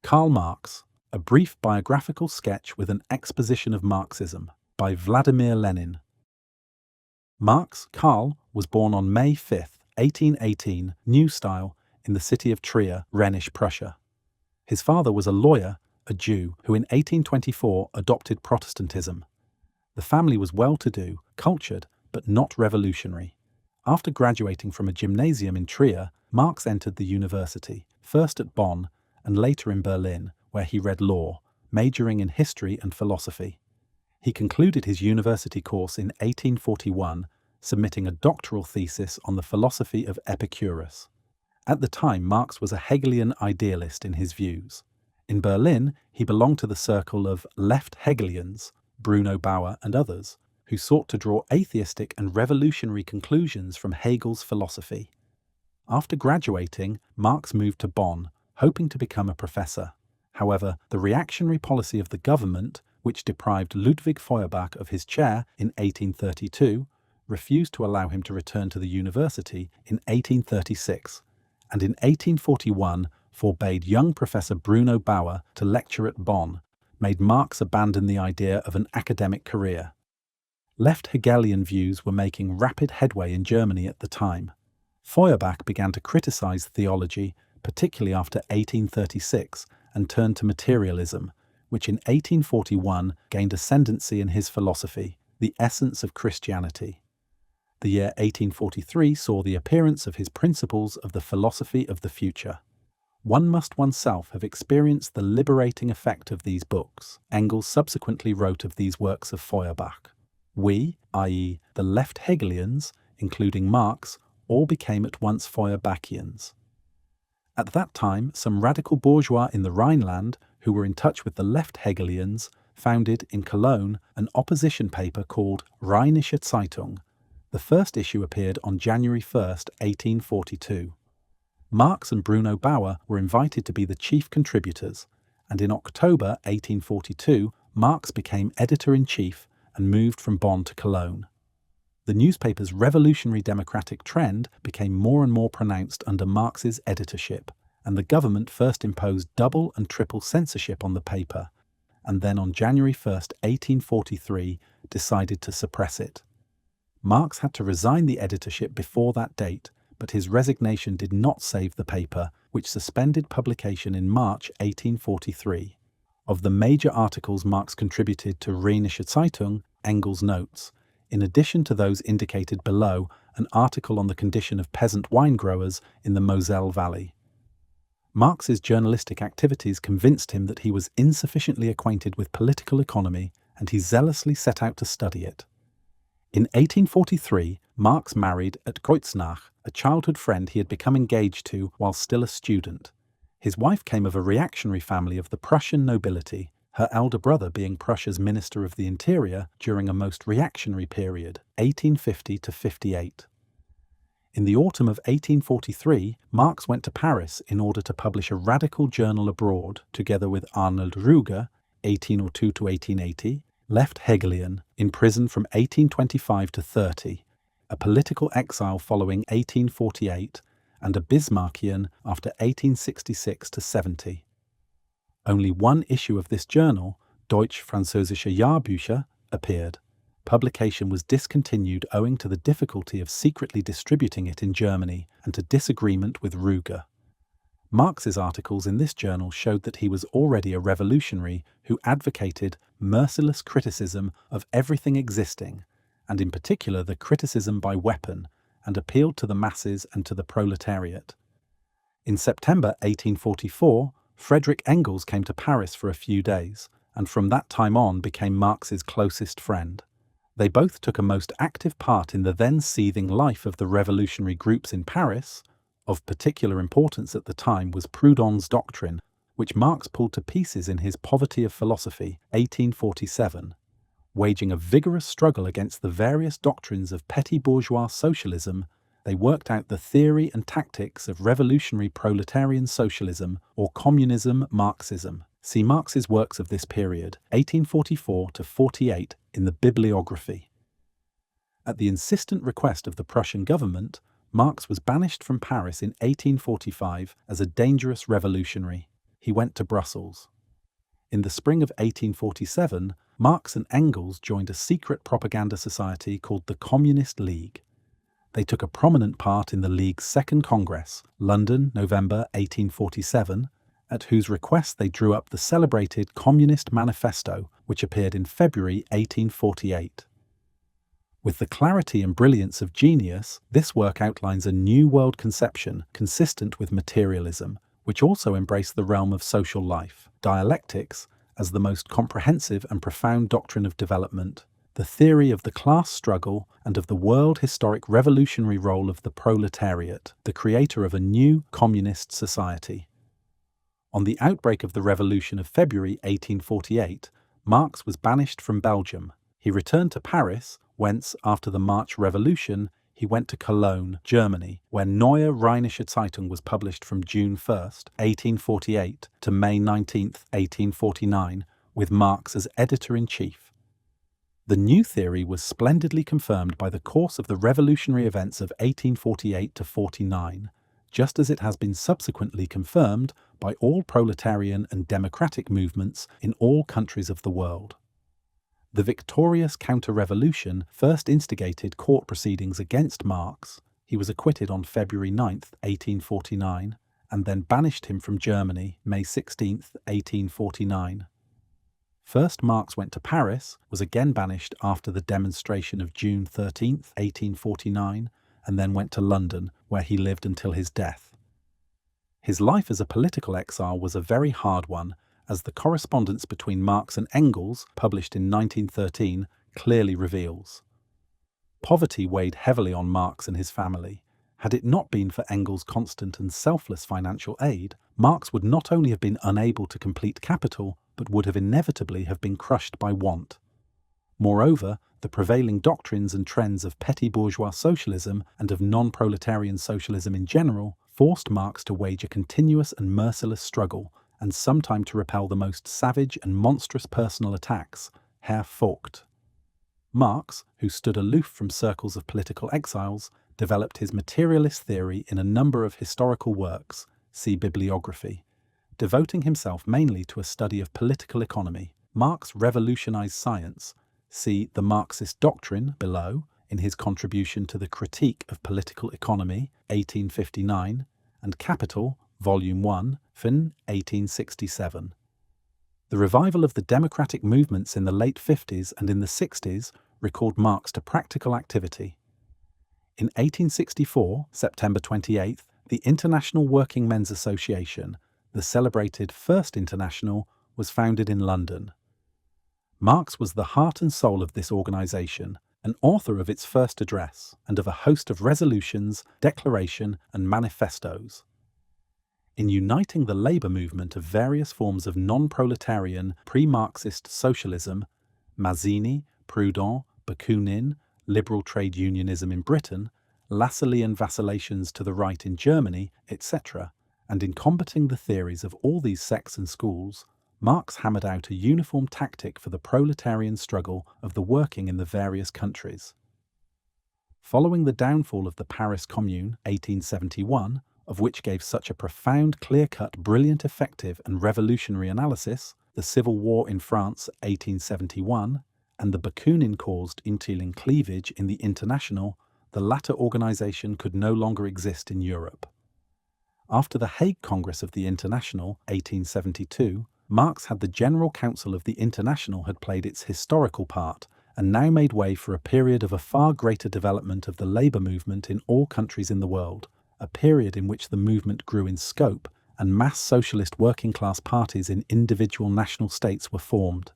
Karl Marx, a brief biographical sketch with an exposition of Marxism, by Vladimir Lenin. Marx, Karl, was born on May 5, 1818, New Style, in the city of Trier, Rhenish Prussia. His father was a lawyer, a Jew, who in 1824 adopted Protestantism. The family was well-to-do, cultured, but not revolutionary. After graduating from a gymnasium in Trier, Marx entered the university, first at Bonn and later in Berlin, where he read law, majoring in history and philosophy. He concluded his university course in 1841, submitting a doctoral thesis on the philosophy of Epicurus. At the time, Marx was a Hegelian idealist in his views. In Berlin, he belonged to the circle of left Hegelians, Bruno Bauer and others, who sought to draw atheistic and revolutionary conclusions from Hegel's philosophy. After graduating, Marx moved to Bonn, hoping to become a professor. However, the reactionary policy of the government, which deprived Ludwig Feuerbach of his chair in 1832, refused to allow him to return to the university in 1836, and in 1841 forbade young Professor Bruno Bauer to lecture at Bonn, made Marx abandon the idea of an academic career. Left Hegelian views were making rapid headway in Germany at the time. Feuerbach began to criticize theology, particularly after 1836, and turned to materialism, which in 1841 gained ascendancy in his philosophy, the essence of Christianity. The year 1843 saw the appearance of his principles of the philosophy of the future. One must oneself have experienced the liberating effect of these books. Engels subsequently wrote of these works of Feuerbach. We, i.e., the left Hegelians, including Marx, all became at once Feuerbachians. At that time, some radical bourgeois in the Rhineland, who were in touch with the left Hegelians, founded in Cologne an opposition paper called Rheinische Zeitung. The first issue appeared on January 1, 1842. Marx and Bruno Bauer were invited to be the chief contributors, and in October 1842, Marx became editor-in-chief and moved from Bonn to Cologne. The newspaper's revolutionary democratic trend became more and more pronounced under Marx's editorship, and the government first imposed double and triple censorship on the paper, and then on January 1, 1843, decided to suppress it. Marx had to resign the editorship before that date, but his resignation did not save the paper, which suspended publication in March 1843. Of the major articles Marx contributed to Rheinische Zeitung, Engels notes, in addition to those indicated below, an article on the condition of peasant wine growers in the Moselle Valley. Marx's journalistic activities convinced him that he was insufficiently acquainted with political economy, and he zealously set out to study it. In 1843, Marx married at Kreuznach a childhood friend he had become engaged to while still a student. His wife came of a reactionary family of the Prussian nobility, her elder brother being Prussia's Minister of the Interior during a most reactionary period, 1850 to 58. In the autumn of 1843, Marx went to Paris in order to publish a radical journal abroad, together with Arnold Ruger, 1802 to 1880, left Hegelian, in prison from 1825 to 30, a political exile following 1848, and a Bismarckian after 1866 to 70. Only one issue of this journal, Deutsch-Französische Jahrbücher, appeared. Publication was discontinued owing to the difficulty of secretly distributing it in Germany and to disagreement with Ruger. Marx's articles in this journal showed that he was already a revolutionary who advocated merciless criticism of everything existing, and in particular the criticism by weapon, and appealed to the masses and to the proletariat. In September 1844, Friedrich Engels came to Paris for a few days, and from that time on became Marx's closest friend. They both took a most active part in the then seething life of the revolutionary groups in Paris. Of particular importance at the time was Proudhon's doctrine, which Marx pulled to pieces in his Poverty of Philosophy, 1847. Waging a vigorous struggle against the various doctrines of petty bourgeois socialism, they worked out the theory and tactics of revolutionary proletarian socialism or communism Marxism. See Marx's works of this period, 1844 to 48, in the Bibliography. At the insistent request of the Prussian government, Marx was banished from Paris in 1845 as a dangerous revolutionary. he went to Brussels. In the spring of 1847, Marx and Engels joined a secret propaganda society called the Communist League. They took a prominent part in the League's Second Congress, London, November 1847, at whose request they drew up the celebrated Communist Manifesto, which appeared in February 1848. With the clarity and brilliance of genius, this work outlines a new world conception consistent with materialism, which also embraced the realm of social life, dialectics, as the most comprehensive and profound doctrine of development, the theory of the class struggle, and of the world historic revolutionary role of the proletariat, the creator of a new communist society. On the outbreak of the Revolution of February 1848, Marx was banished from Belgium. He returned to Paris, whence, after the March Revolution, he went to Cologne, Germany, where Neue Rheinische Zeitung was published from June 1, 1848 to May 19, 1849, with Marx as editor-in-chief. The new theory was splendidly confirmed by the course of the revolutionary events of 1848 to 49, just as it has been subsequently confirmed by all proletarian and democratic movements in all countries of the world. The victorious counter-revolution first instigated court proceedings against Marx. He was acquitted on February 9, 1849, and then banished him from Germany, May 16, 1849. First Marx went to Paris, was again banished after the demonstration of June 13, 1849, and then went to London, where he lived until his death. His life as a political exile was a very hard one, as the correspondence between Marx and Engels, published in 1913, clearly reveals. Poverty weighed heavily on Marx and his family. Had it not been for Engels' constant and selfless financial aid, Marx would not only have been unable to complete Capital, but would have inevitably have been crushed by want. Moreover, the prevailing doctrines and trends of petty bourgeois socialism and of non-proletarian socialism in general forced Marx to wage a continuous and merciless struggle, and sometime to repel the most savage and monstrous personal attacks, Herr Vogt. Marx, who stood aloof from circles of political exiles, developed his materialist theory in a number of historical works, see Bibliography. Devoting himself mainly to a study of political economy, Marx revolutionized science, see the Marxist Doctrine below in his contribution to the Critique of Political Economy, 1859, and Capital, Volume 1, fin. 1867. The revival of the democratic movements in the late 50s and in the 60s recalled Marx to practical activity. In 1864, September 28th, the International Working Men's Association, the celebrated First International, was founded in London. Marx was the heart and soul of this organization, an author of its first address, and of a host of resolutions, declaration, and manifestos. In uniting the labour movement of various forms of non-proletarian, pre-Marxist socialism, Mazzini, Proudhon, Bakunin, liberal trade unionism in Britain, Lassallean vacillations to the right in Germany, etc., and in combating the theories of all these sects and schools, Marx hammered out a uniform tactic for the proletarian struggle of the working in the various countries. Following the downfall of the Paris Commune, 1871, of which gave such a profound, clear-cut, brilliant, effective and revolutionary analysis, the Civil War in France, 1871, and the Bakunin-caused Untiling cleavage in the International, the latter organization could no longer exist in Europe. After the Hague Congress of the International, 1872, Marx had the General Council of the International had played its historical part, and now made way for a period of a far greater development of the labour movement in all countries in the world, a period in which the movement grew in scope and mass socialist working-class parties in individual national states were formed.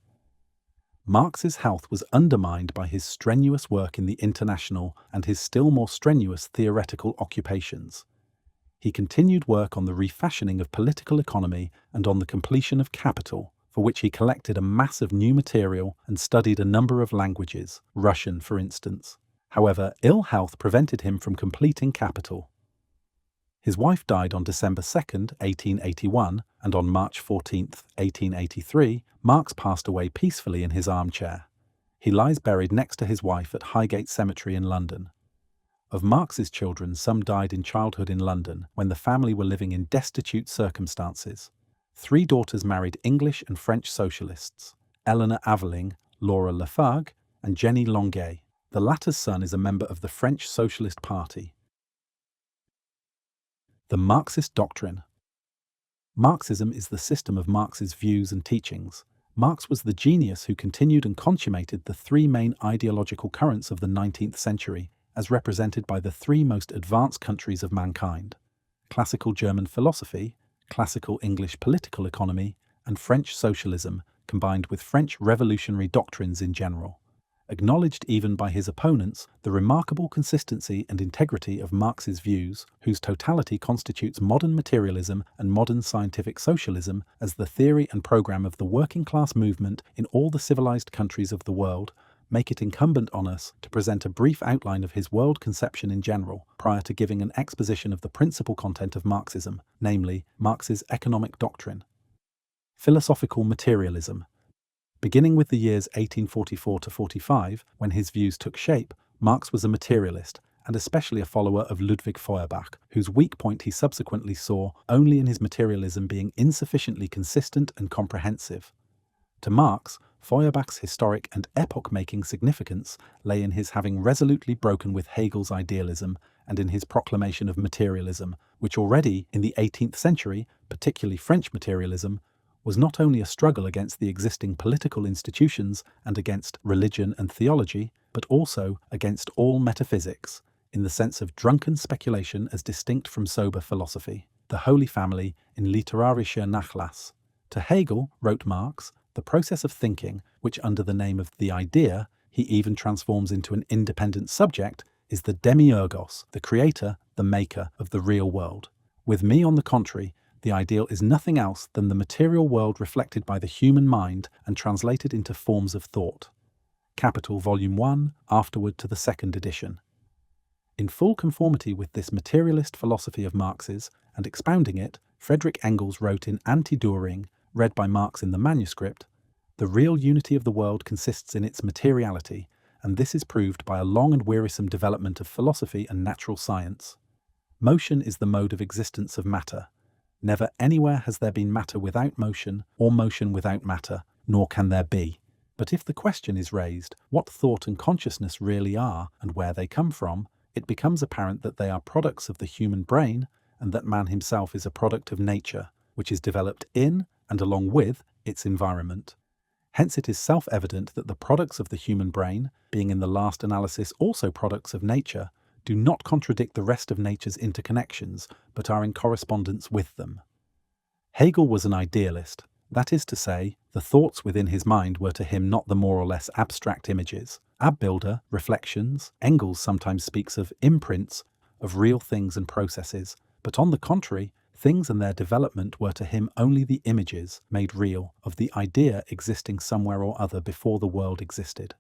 Marx's health was undermined by his strenuous work in the International and his still more strenuous theoretical occupations. He continued work on the refashioning of political economy and on the completion of Capital, for which he collected a mass of new material and studied a number of languages, Russian for instance. However, ill health prevented him from completing Capital. His wife died on December 2, 1881, and on March 14, 1883, Marx passed away peacefully in his armchair. He lies buried next to his wife at Highgate Cemetery in London. Of Marx's children, some died in childhood in London when the family were living in destitute circumstances. 3 daughters married English and French socialists, Eleanor Aveling, Laura Lafargue, and Jenny Longuet. The latter's son is a member of the French Socialist Party. The Marxist Doctrine. Marxism is the system of Marx's views and teachings. Marx was the genius who continued and consummated the 3 main ideological currents of the 19th century, as represented by the 3 most advanced countries of mankind: classical German philosophy, classical English political economy, and French socialism, combined with French revolutionary doctrines in general. Acknowledged even by his opponents, the remarkable consistency and integrity of Marx's views, whose totality constitutes modern materialism and modern scientific socialism as the theory and program of the working class movement in all the civilized countries of the world, make it incumbent on us to present a brief outline of his world conception in general, prior to giving an exposition of the principal content of Marxism, namely, Marx's economic doctrine. Philosophical materialism. Beginning with the years 1844 to 45, when his views took shape, Marx was a materialist, and especially a follower of Ludwig Feuerbach, whose weak point he subsequently saw only in his materialism being insufficiently consistent and comprehensive. To Marx, Feuerbach's historic and epoch-making significance lay in his having resolutely broken with Hegel's idealism and in his proclamation of materialism, which already in the 18th century, particularly French materialism, was not only a struggle against the existing political institutions and against religion and theology, but also against all metaphysics, in the sense of drunken speculation as distinct from sober philosophy, the Holy Family in literarischer Nachlass. To Hegel, wrote Marx, the process of thinking, which under the name of the idea he even transforms into an independent subject, is the demiurgos, the creator, the maker of the real world. With me, on the contrary, the ideal is nothing else than the material world reflected by the human mind and translated into forms of thought. Capital, Volume 1, afterward to the 2nd edition. In full conformity with this materialist philosophy of Marx's, and expounding it, Friedrich Engels wrote in Anti-Dühring, read by Marx in the manuscript, "The real unity of the world consists in its materiality, and this is proved by a long and wearisome development of philosophy and natural science. Motion is the mode of existence of matter. Never anywhere has there been matter without motion, or motion without matter, nor can there be. But if the question is raised, what thought and consciousness really are, and where they come from, it becomes apparent that they are products of the human brain, and that man himself is a product of nature, which is developed in, and along with, its environment. Hence it is self-evident that the products of the human brain, being in the last analysis also products of nature, do not contradict the rest of nature's interconnections, but are in correspondence with them." Hegel was an idealist. That is to say, the thoughts within his mind were to him not the more or less abstract images, Abbilder, reflections. Engels sometimes speaks of imprints, of real things and processes, but on the contrary, things and their development were to him only the images, made real, of the idea existing somewhere or other before the world existed.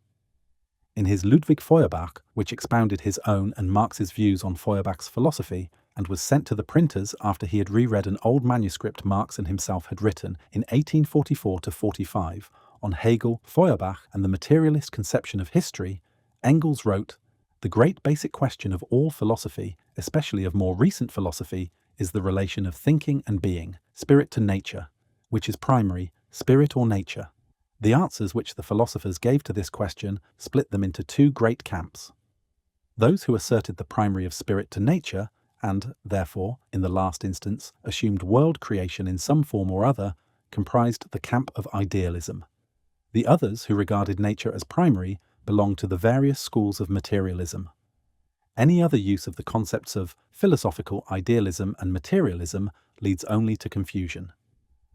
In his Ludwig Feuerbach, which expounded his own and Marx's views on Feuerbach's philosophy, and was sent to the printers after he had reread an old manuscript Marx and himself had written in 1844 to 45 on Hegel, Feuerbach, and the materialist conception of history, Engels wrote, "The great basic question of all philosophy, especially of more recent philosophy, is the relation of thinking and being, spirit to nature. Which is primary, spirit or nature? The answers which the philosophers gave to this question split them into 2 great camps. Those who asserted the primary of spirit to nature, and, therefore, in the last instance, assumed world creation in some form or other, comprised the camp of idealism. The others, who regarded nature as primary, belonged to the various schools of materialism. Any other use of the concepts of philosophical idealism and materialism leads only to confusion.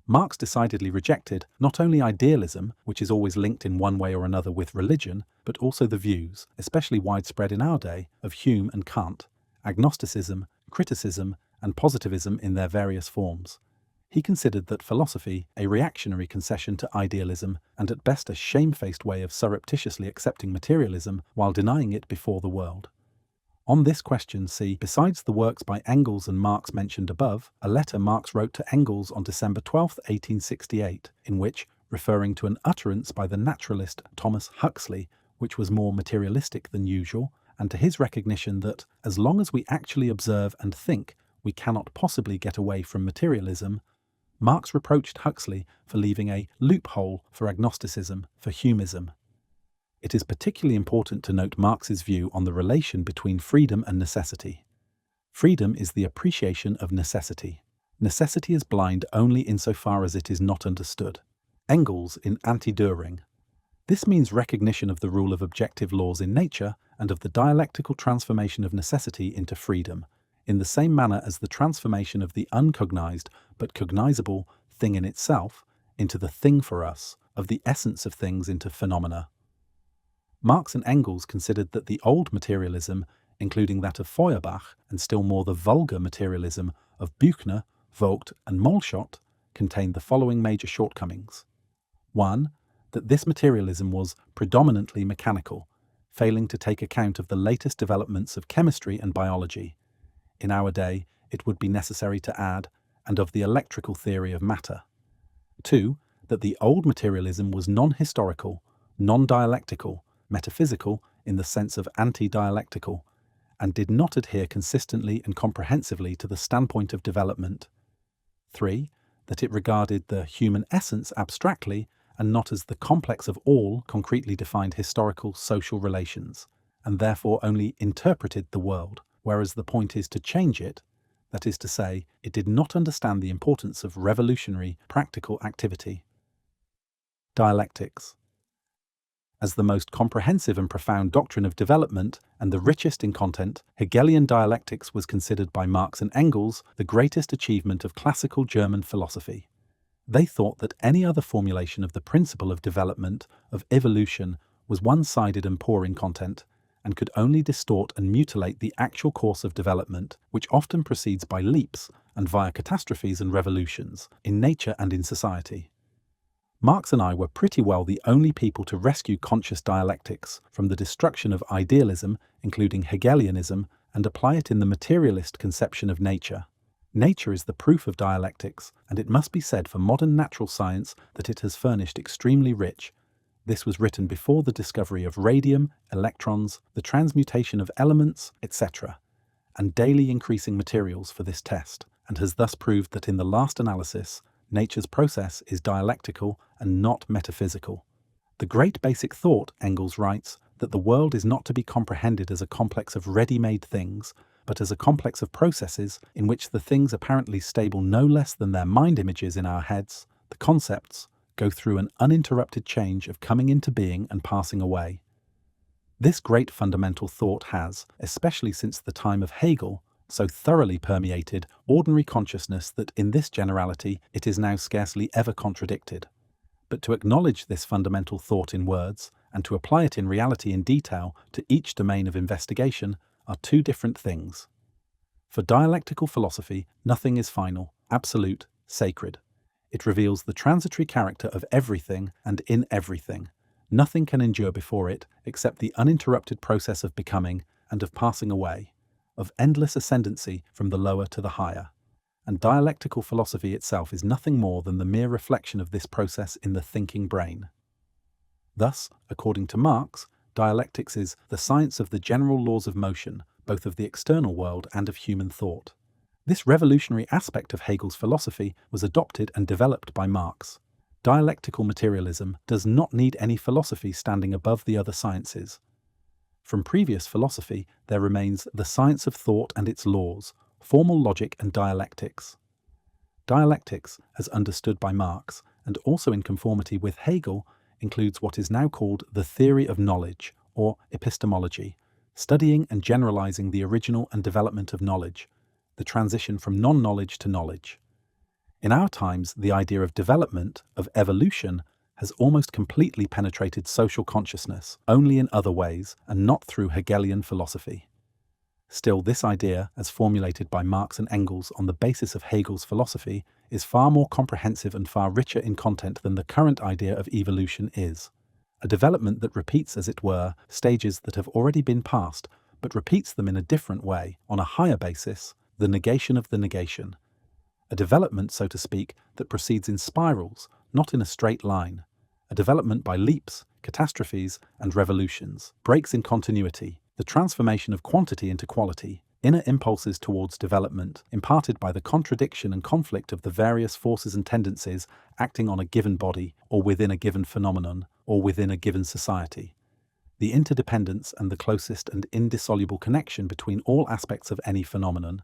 Marx decidedly rejected not only idealism, which is always linked in one way or another with religion, but also the views, especially widespread in our day, of Hume and Kant, agnosticism, criticism, and positivism in their various forms. He considered that philosophy a reactionary concession to idealism and at best a shamefaced way of surreptitiously accepting materialism while denying it before the world. On this question see, besides the works by Engels and Marx mentioned above, a letter Marx wrote to Engels on December 12, 1868, in which, referring to an utterance by the naturalist Thomas Huxley, which was more materialistic than usual, and to his recognition that, as long as we actually observe and think, we cannot possibly get away from materialism, Marx reproached Huxley for leaving a loophole for agnosticism for humism. It is particularly important to note Marx's view on the relation between freedom and necessity. Freedom is the appreciation of necessity. Necessity is blind only insofar as it is not understood. Engels in Anti-Dühring. This means recognition of the rule of objective laws in nature and of the dialectical transformation of necessity into freedom, in the same manner as the transformation of the uncognized but cognizable thing in itself into the thing for us, of the essence of things into phenomena. Marx and Engels considered that the old materialism, including that of Feuerbach, and still more the vulgar materialism of Büchner, Vogt, and Mollschott, contained the following major shortcomings. 1. That this materialism was predominantly mechanical, failing to take account of the latest developments of chemistry and biology. In our day, it would be necessary to add, and of the electrical theory of matter. 2. That the old materialism was non-historical, non-dialectical, metaphysical in the sense of anti-dialectical, and did not adhere consistently and comprehensively to the standpoint of development. 3. That it regarded the human essence abstractly and not as the complex of all concretely defined historical social relations, and therefore only interpreted the world, whereas the point is to change it, that is to say, it did not understand the importance of revolutionary practical activity. Dialectics. As the most comprehensive and profound doctrine of development and the richest in content, Hegelian dialectics was considered by Marx and Engels the greatest achievement of classical German philosophy. They thought that any other formulation of the principle of development, of evolution, was one-sided and poor in content, and could only distort and mutilate the actual course of development, which often proceeds by leaps and via catastrophes and revolutions, in nature and in society. Marx and I were pretty well the only people to rescue conscious dialectics from the destruction of idealism, including Hegelianism, and apply it in the materialist conception of nature. Nature is the proof of dialectics, and it must be said for modern natural science that it has furnished extremely rich. This was written before the discovery of radium, electrons, the transmutation of elements, etc., and daily increasing materials for this test, and has thus proved that in the last analysis, nature's process is dialectical and not metaphysical. The great basic thought, Engels writes, that the world is not to be comprehended as a complex of ready-made things, but as a complex of processes in which the things apparently stable no less than their mind images in our heads, the concepts, go through an uninterrupted change of coming into being and passing away. This great fundamental thought has, especially since the time of Hegel, so thoroughly permeated ordinary consciousness that in this generality it is now scarcely ever contradicted. But to acknowledge this fundamental thought in words, and to apply it in reality in detail to each domain of investigation, are two different things. For dialectical philosophy, nothing is final, absolute, sacred. It reveals the transitory character of everything and in everything. Nothing can endure before it except the uninterrupted process of becoming and of passing away, of endless ascendancy from the lower to the higher. And dialectical philosophy itself is nothing more than the mere reflection of this process in the thinking brain. Thus, according to Marx, dialectics is the science of the general laws of motion, both of the external world and of human thought. This revolutionary aspect of Hegel's philosophy was adopted and developed by Marx. Dialectical materialism does not need any philosophy standing above the other sciences. From previous philosophy, there remains the science of thought and its laws, formal logic and dialectics. Dialectics, as understood by Marx, and also in conformity with Hegel, includes what is now called the theory of knowledge, or epistemology, studying and generalizing the original and development of knowledge, the transition from non-knowledge to knowledge. In our times, the idea of development, of evolution, has almost completely penetrated social consciousness, only in other ways, and not through Hegelian philosophy. Still, this idea, as formulated by Marx and Engels on the basis of Hegel's philosophy, is far more comprehensive and far richer in content than the current idea of evolution is. A development that repeats, as it were, stages that have already been passed, but repeats them in a different way, on a higher basis, the negation of the negation. A development, so to speak, that proceeds in spirals, not in a straight line. A development by leaps, catastrophes, and revolutions, breaks in continuity, the transformation of quantity into quality, inner impulses towards development imparted by the contradiction and conflict of the various forces and tendencies acting on a given body or within a given phenomenon or within a given society. The interdependence and the closest and indissoluble connection between all aspects of any phenomenon,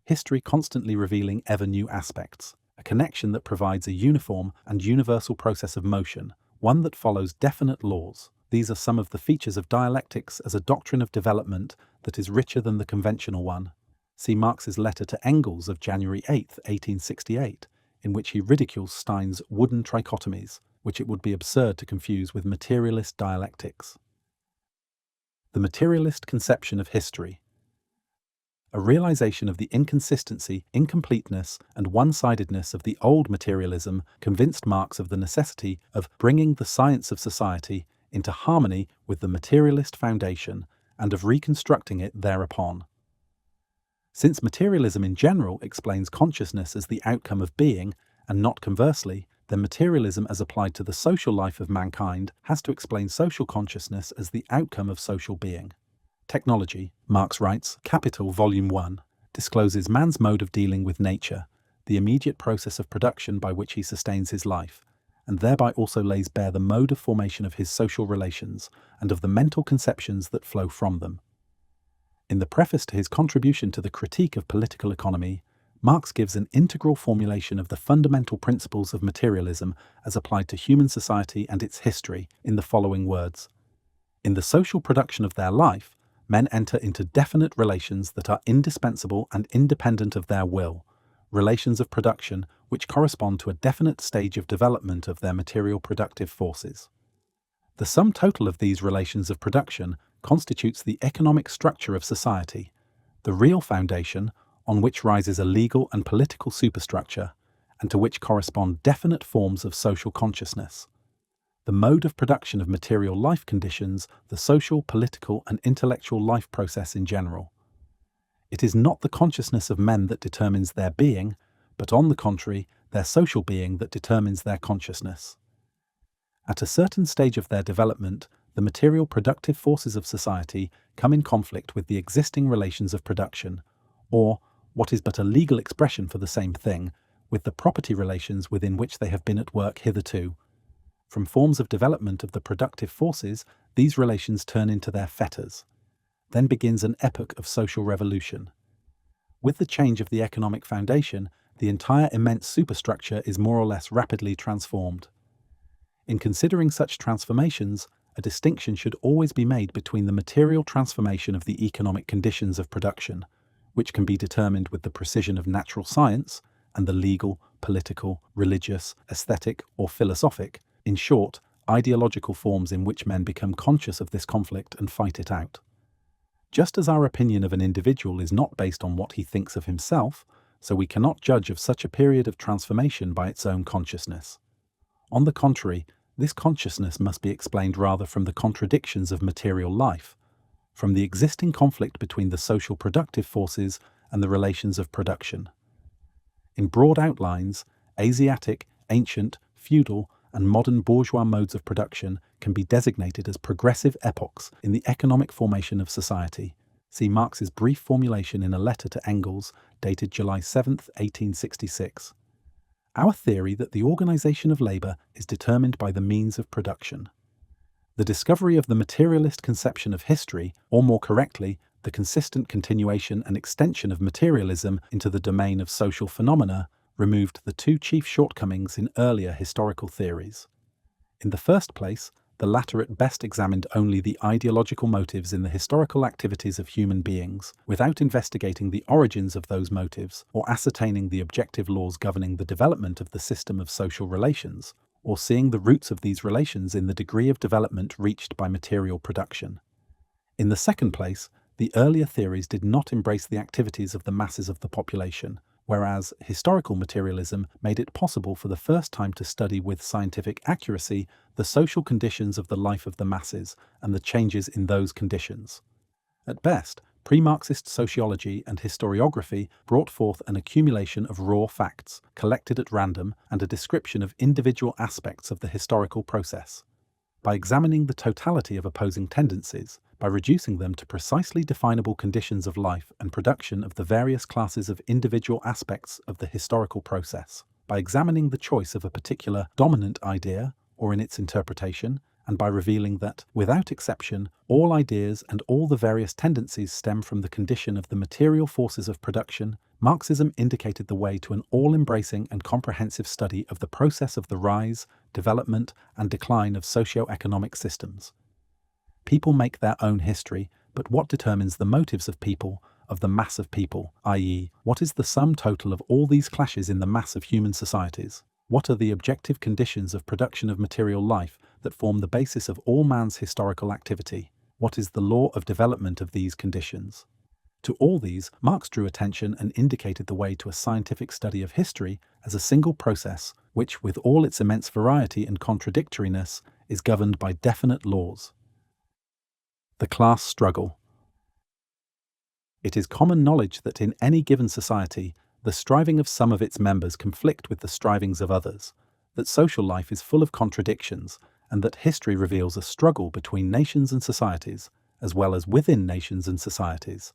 history constantly revealing ever new aspects, a connection that provides a uniform and universal process of motion, one that follows definite laws. These are some of the features of dialectics as a doctrine of development that is richer than the conventional one. See Marx's letter to Engels of January 8, 1868, in which he ridicules Stein's wooden trichotomies, which it would be absurd to confuse with materialist dialectics. The materialist conception of history. A realization of the inconsistency, incompleteness, and one-sidedness of the old materialism convinced Marx of the necessity of bringing the science of society into harmony with the materialist foundation and of reconstructing it thereupon. Since materialism in general explains consciousness as the outcome of being, and not conversely, then materialism as applied to the social life of mankind has to explain social consciousness as the outcome of social being. Technology, Marx writes, Capital, Volume 1, discloses man's mode of dealing with nature, the immediate process of production by which he sustains his life, and thereby also lays bare the mode of formation of his social relations and of the mental conceptions that flow from them. In the preface to his contribution to the Critique of Political Economy, Marx gives an integral formulation of the fundamental principles of materialism as applied to human society and its history in the following words. In the social production of their life, men enter into definite relations that are indispensable and independent of their will, relations of production which correspond to a definite stage of development of their material productive forces. The sum total of these relations of production constitutes the economic structure of society, the real foundation on which rises a legal and political superstructure, and to which correspond definite forms of social consciousness. The mode of production of material life conditions the social, political, and intellectual life process in general. It is not the consciousness of men that determines their being, but on the contrary, their social being that determines their consciousness. At a certain stage of their development, the material productive forces of society come in conflict with the existing relations of production, or, what is but a legal expression for the same thing, with the property relations within which they have been at work hitherto. From forms of development of the productive forces, these relations turn into their fetters. Then begins an epoch of social revolution. With the change of the economic foundation, the entire immense superstructure is more or less rapidly transformed. In considering such transformations, a distinction should always be made between the material transformation of the economic conditions of production, which can be determined with the precision of natural science, and the legal, political, religious, aesthetic, or philosophic, in short, ideological forms in which men become conscious of this conflict and fight it out. Just as our opinion of an individual is not based on what he thinks of himself, so we cannot judge of such a period of transformation by its own consciousness. On the contrary, this consciousness must be explained rather from the contradictions of material life, from the existing conflict between the social productive forces and the relations of production. In broad outlines, Asiatic, ancient, feudal, and modern bourgeois modes of production can be designated as progressive epochs in the economic formation of society. See Marx's brief formulation in a letter to Engels, dated July 7, 1866. Our theory that the organization of labor is determined by the means of production. The discovery of the materialist conception of history, or more correctly, the consistent continuation and extension of materialism into the domain of social phenomena, removed the two chief shortcomings in earlier historical theories. In the first place, the latter at best examined only the ideological motives in the historical activities of human beings, without investigating the origins of those motives or ascertaining the objective laws governing the development of the system of social relations, or seeing the roots of these relations in the degree of development reached by material production. In the second place, the earlier theories did not embrace the activities of the masses of the population, whereas historical materialism made it possible for the first time to study with scientific accuracy the social conditions of the life of the masses and the changes in those conditions. At best, pre-Marxist sociology and historiography brought forth an accumulation of raw facts, collected at random, and a description of individual aspects of the historical process. By examining the totality of opposing tendencies, by reducing them to precisely definable conditions of life and production of the various classes of individual aspects of the historical process, by examining the choice of a particular dominant idea or in its interpretation, and by revealing that, without exception, all ideas and all the various tendencies stem from the condition of the material forces of production, Marxism indicated the way to an all-embracing and comprehensive study of the process of the rise, development, and decline of socio-economic systems. People make their own history, but what determines the motives of people, of the mass of people, i.e., what is the sum total of all these clashes in the mass of human societies? What are the objective conditions of production of material life that form the basis of all man's historical activity? What is the law of development of these conditions? To all these, Marx drew attention and indicated the way to a scientific study of history as a single process which, with all its immense variety and contradictoriness, is governed by definite laws. The class struggle. It is common knowledge that in any given society, the striving of some of its members conflict with the strivings of others, that social life is full of contradictions, and that history reveals a struggle between nations and societies, as well as within nations and societies,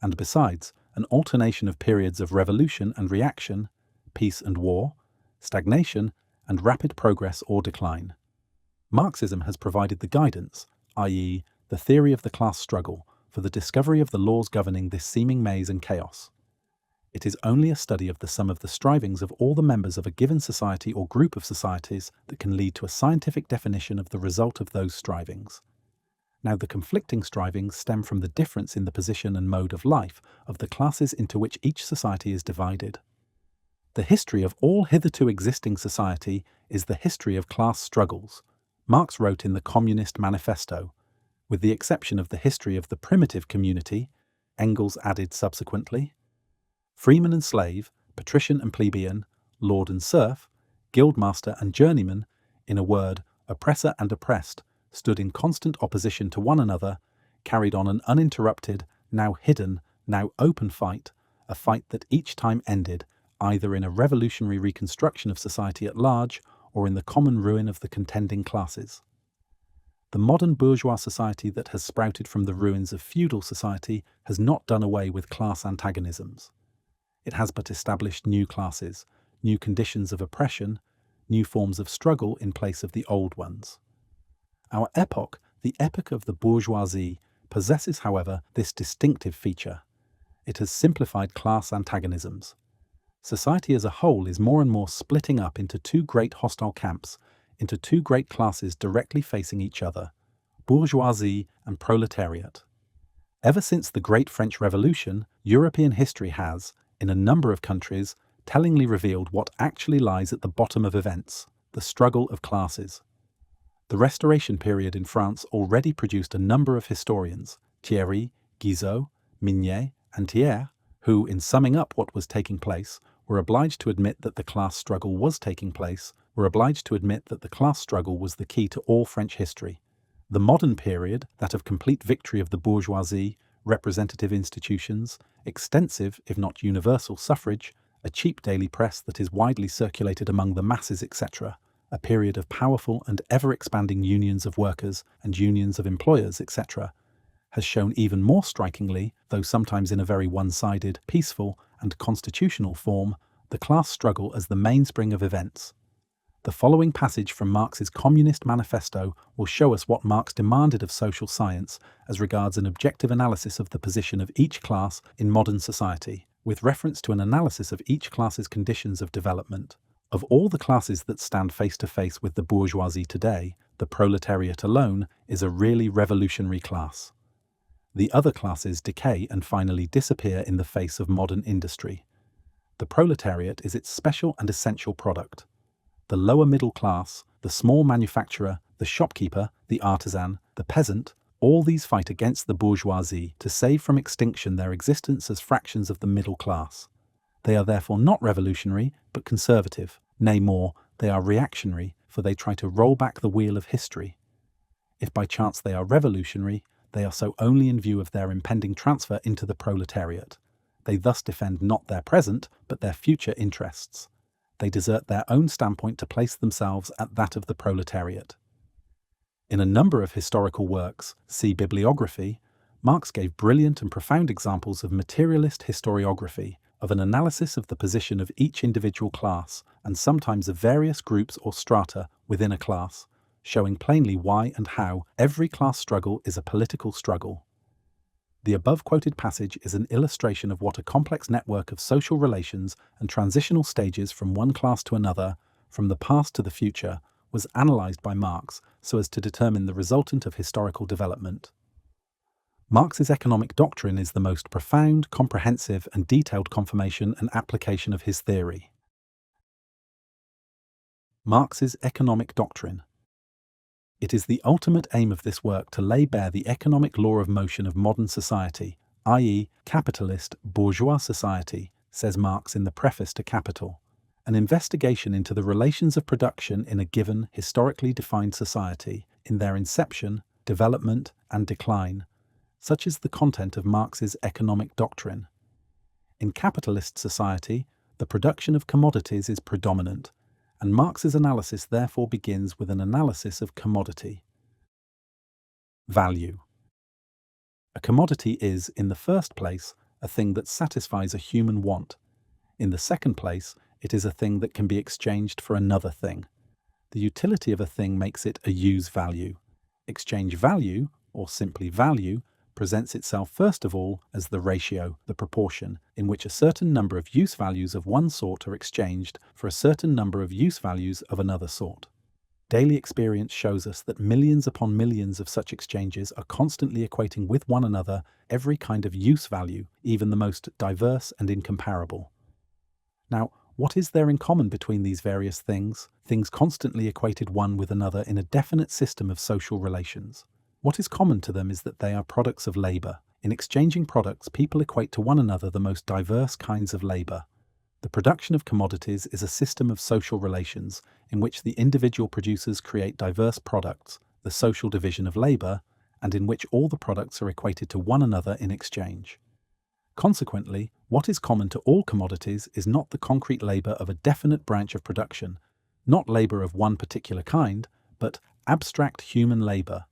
and besides, an alternation of periods of revolution and reaction, peace and war, stagnation, and rapid progress or decline. Marxism has provided the guidance, i.e., the theory of the class struggle, for the discovery of the laws governing this seeming maze and chaos. It is only a study of the sum of the strivings of all the members of a given society or group of societies that can lead to a scientific definition of the result of those strivings. Now, the conflicting strivings stem from the difference in the position and mode of life of the classes into which each society is divided. The history of all hitherto existing society is the history of class struggles, Marx wrote in the Communist Manifesto, with the exception of the history of the primitive community, Engels added subsequently. Freeman and slave, patrician and plebeian, lord and serf, guildmaster and journeyman, in a word, oppressor and oppressed, stood in constant opposition to one another, carried on an uninterrupted, now hidden, now open fight, a fight that each time ended either in a revolutionary reconstruction of society at large or in the common ruin of the contending classes. The modern bourgeois society that has sprouted from the ruins of feudal society has not done away with class antagonisms. It has but established new classes, new conditions of oppression, new forms of struggle in place of the old ones. Our epoch, the epoch of the bourgeoisie, possesses, however, this distinctive feature. It has simplified class antagonisms. Society as a whole is more and more splitting up into two great hostile camps, into two great classes directly facing each other, bourgeoisie and proletariat. Ever since the Great French Revolution, European history has, in a number of countries, tellingly revealed what actually lies at the bottom of events, the struggle of classes. The Restoration period in France already produced a number of historians, Thierry, Guizot, Mignet, and Thiers, who, in summing up what was taking place, were obliged to admit that the class struggle was taking place, were obliged to admit that the class struggle was the key to all French history. The modern period, that of complete victory of the bourgeoisie, representative institutions, extensive, if not universal, suffrage, a cheap daily press that is widely circulated among the masses, etc., a period of powerful and ever-expanding unions of workers and unions of employers, etc., has shown even more strikingly, though sometimes in a very one-sided, peaceful, and constitutional form, the class struggle as the mainspring of events. The following passage from Marx's Communist Manifesto will show us what Marx demanded of social science as regards an objective analysis of the position of each class in modern society, with reference to an analysis of each class's conditions of development. Of all the classes that stand face to face with the bourgeoisie today, the proletariat alone is a really revolutionary class. The other classes decay and finally disappear in the face of modern industry. The proletariat is its special and essential product. The lower middle class, the small manufacturer, the shopkeeper, the artisan, the peasant, all these fight against the bourgeoisie to save from extinction their existence as fractions of the middle class. They are therefore not revolutionary, but conservative. Nay more, they are reactionary, for they try to roll back the wheel of history. If by chance they are revolutionary, they are so only in view of their impending transfer into the proletariat. They thus defend not their present, but their future interests. They desert their own standpoint to place themselves at that of the proletariat. In a number of historical works, see Bibliography, Marx gave brilliant and profound examples of materialist historiography, of an analysis of the position of each individual class, and sometimes of various groups or strata within a class, showing plainly why and how every class struggle is a political struggle. The above-quoted passage is an illustration of what a complex network of social relations and transitional stages from one class to another, from the past to the future, was analysed by Marx so as to determine the resultant of historical development. Marx's economic doctrine is the most profound, comprehensive, and detailed confirmation and application of his theory. Marx's economic doctrine. It is the ultimate aim of this work to lay bare the economic law of motion of modern society, i.e., capitalist, bourgeois society, says Marx in the preface to Capital, an investigation into the relations of production in a given, historically defined society, in their inception, development, and decline. Such is the content of Marx's economic doctrine. In capitalist society, the production of commodities is predominant, and Marx's analysis therefore begins with an analysis of commodity. Value. A commodity is, in the first place, a thing that satisfies a human want. In the second place, it is a thing that can be exchanged for another thing. The utility of a thing makes it a use value. Exchange value, or simply value, presents itself first of all as the ratio, the proportion, in which a certain number of use values of one sort are exchanged for a certain number of use values of another sort. Daily experience shows us that millions upon millions of such exchanges are constantly equating with one another every kind of use value, even the most diverse and incomparable. Now, what is there in common between these various things constantly equated one with another in a definite system of social relations? What is common to them is that they are products of labour. In exchanging products, people equate to one another the most diverse kinds of labour. The production of commodities is a system of social relations in which the individual producers create diverse products, the social division of labour, and in which all the products are equated to one another in exchange. Consequently, what is common to all commodities is not the concrete labour of a definite branch of production, not labour of one particular kind, but abstract human labour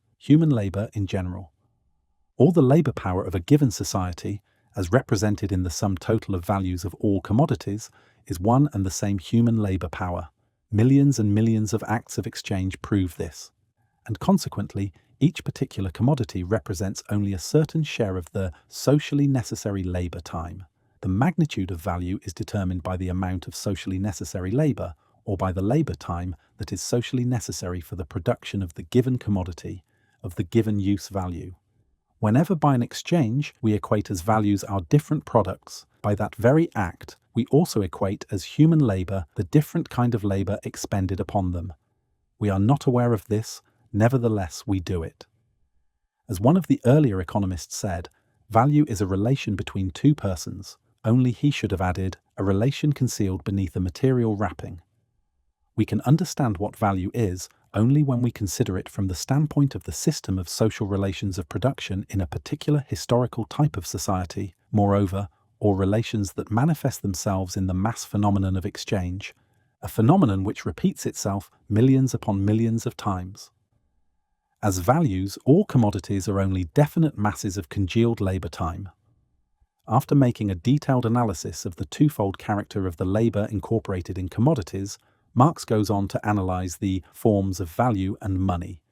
in general. All the labour power of a given society, as represented in the sum total of values of all commodities, is one and the same human labour power. Millions and millions of acts of exchange prove this. And consequently, each particular commodity represents only a certain share of the socially necessary labour time. The magnitude of value is determined by the amount of socially necessary labour, or by the labour time that is socially necessary for the production of the given commodity, of the given use value. Whenever by an exchange we equate as values our different products, by that very act we also equate as human labour the different kind of labour expended upon them. We are not aware of this, nevertheless we do it. As one of the earlier economists said, value is a relation between two persons, only he should have added, a relation concealed beneath a material wrapping. We can understand what value is only when we consider it from the standpoint of the system of social relations of production in a particular historical type of society, moreover, or relations that manifest themselves in the mass phenomenon of exchange, a phenomenon which repeats itself millions upon millions of times. As values, all commodities are only definite masses of congealed labour time. After making a detailed analysis of the twofold character of the labour incorporated in commodities, Marx goes on to analyse the forms of value and money.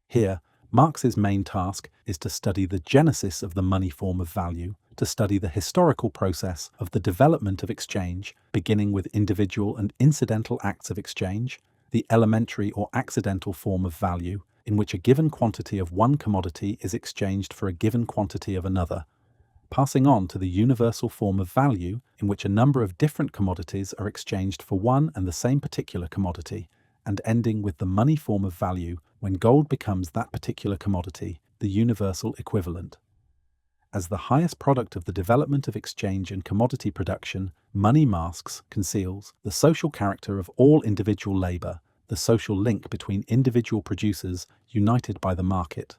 Here, Marx's main task is to study the genesis of the money form of value, to study the historical process of the development of exchange, beginning with individual and incidental acts of exchange, the elementary or accidental form of value, in which a given quantity of one commodity is exchanged for a given quantity of another, passing on to the universal form of value, in which a number of different commodities are exchanged for one and the same particular commodity, and ending with the money form of value, when gold becomes that particular commodity, the universal equivalent. As the highest product of the development of exchange and commodity production, money masks, conceals, the social character of all individual labour, the social link between individual producers united by the market.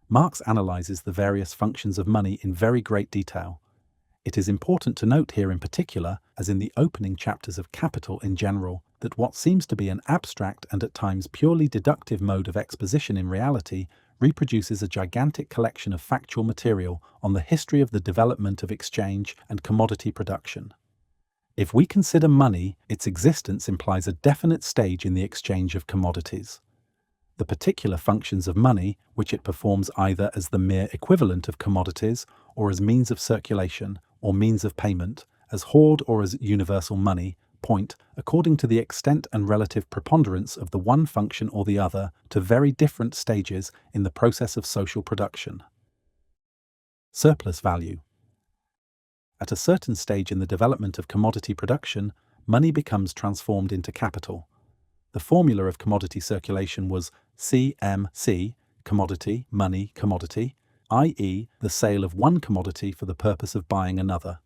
Marx analyses the various functions of money in very great detail. It is important to note here in particular, as in the opening chapters of Capital in general, that what seems to be an abstract and at times purely deductive mode of exposition in reality reproduces a gigantic collection of factual material on the history of the development of exchange and commodity production. If we consider money, its existence implies a definite stage in the exchange of commodities. The particular functions of money, which it performs either as the mere equivalent of commodities or as means of circulation or means of payment, as hoard or as universal money, point, according to the extent and relative preponderance of the one function or the other, to very different stages in the process of social production. Surplus value. At a certain stage in the development of commodity production, money becomes transformed into capital. The formula of commodity circulation was CMC, commodity, money, commodity, i.e., the sale of one commodity for the purpose of buying another.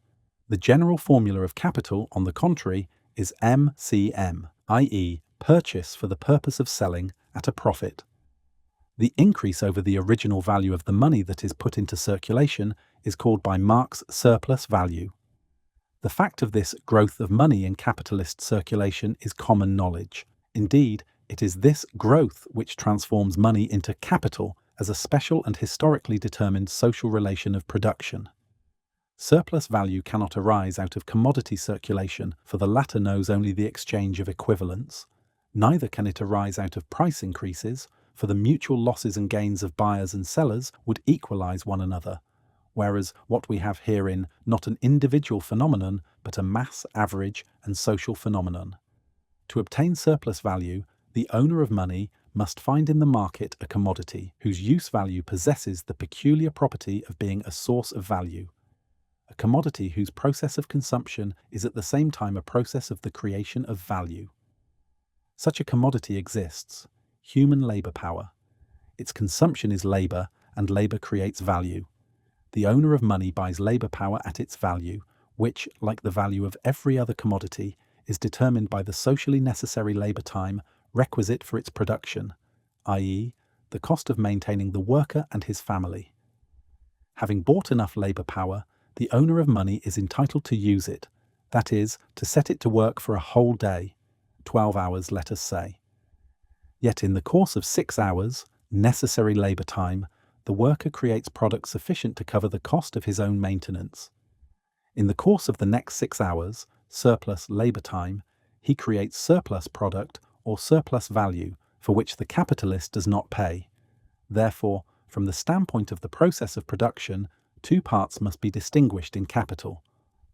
The general formula of capital, on the contrary, is MCM, i.e., purchase for the purpose of selling at a profit. The increase over the original value of the money that is put into circulation is called by Marx surplus value. The fact of this growth of money in capitalist circulation is common knowledge. Indeed, it is this growth which transforms money into capital as a special and historically determined social relation of production. Surplus value cannot arise out of commodity circulation, for the latter knows only the exchange of equivalents. Neither can it arise out of price increases, for the mutual losses and gains of buyers and sellers would equalize one another, whereas what we have herein not an individual phenomenon, but a mass, average, and social phenomenon. To obtain surplus value, the owner of money must find in the market a commodity whose use value possesses the peculiar property of being a source of value, a commodity whose process of consumption is at the same time a process of the creation of value. Such a commodity exists, human labor power. Its consumption is labor, and labor creates value. The owner of money buys labor power at its value, which, like the value of every other commodity, is determined by the socially necessary labor time requisite for its production, i.e., the cost of maintaining the worker and his family. Having bought enough labor power, the owner of money is entitled to use it, that is, to set it to work for a whole day, 12 hours, let us say. Yet in the course of 6 hours, necessary labor time, the worker creates product sufficient to cover the cost of his own maintenance. In the course of the next 6 hours, surplus labor time, he creates surplus product or surplus value for which the capitalist does not pay. Therefore, from the standpoint of the process of production, two parts must be distinguished in capital: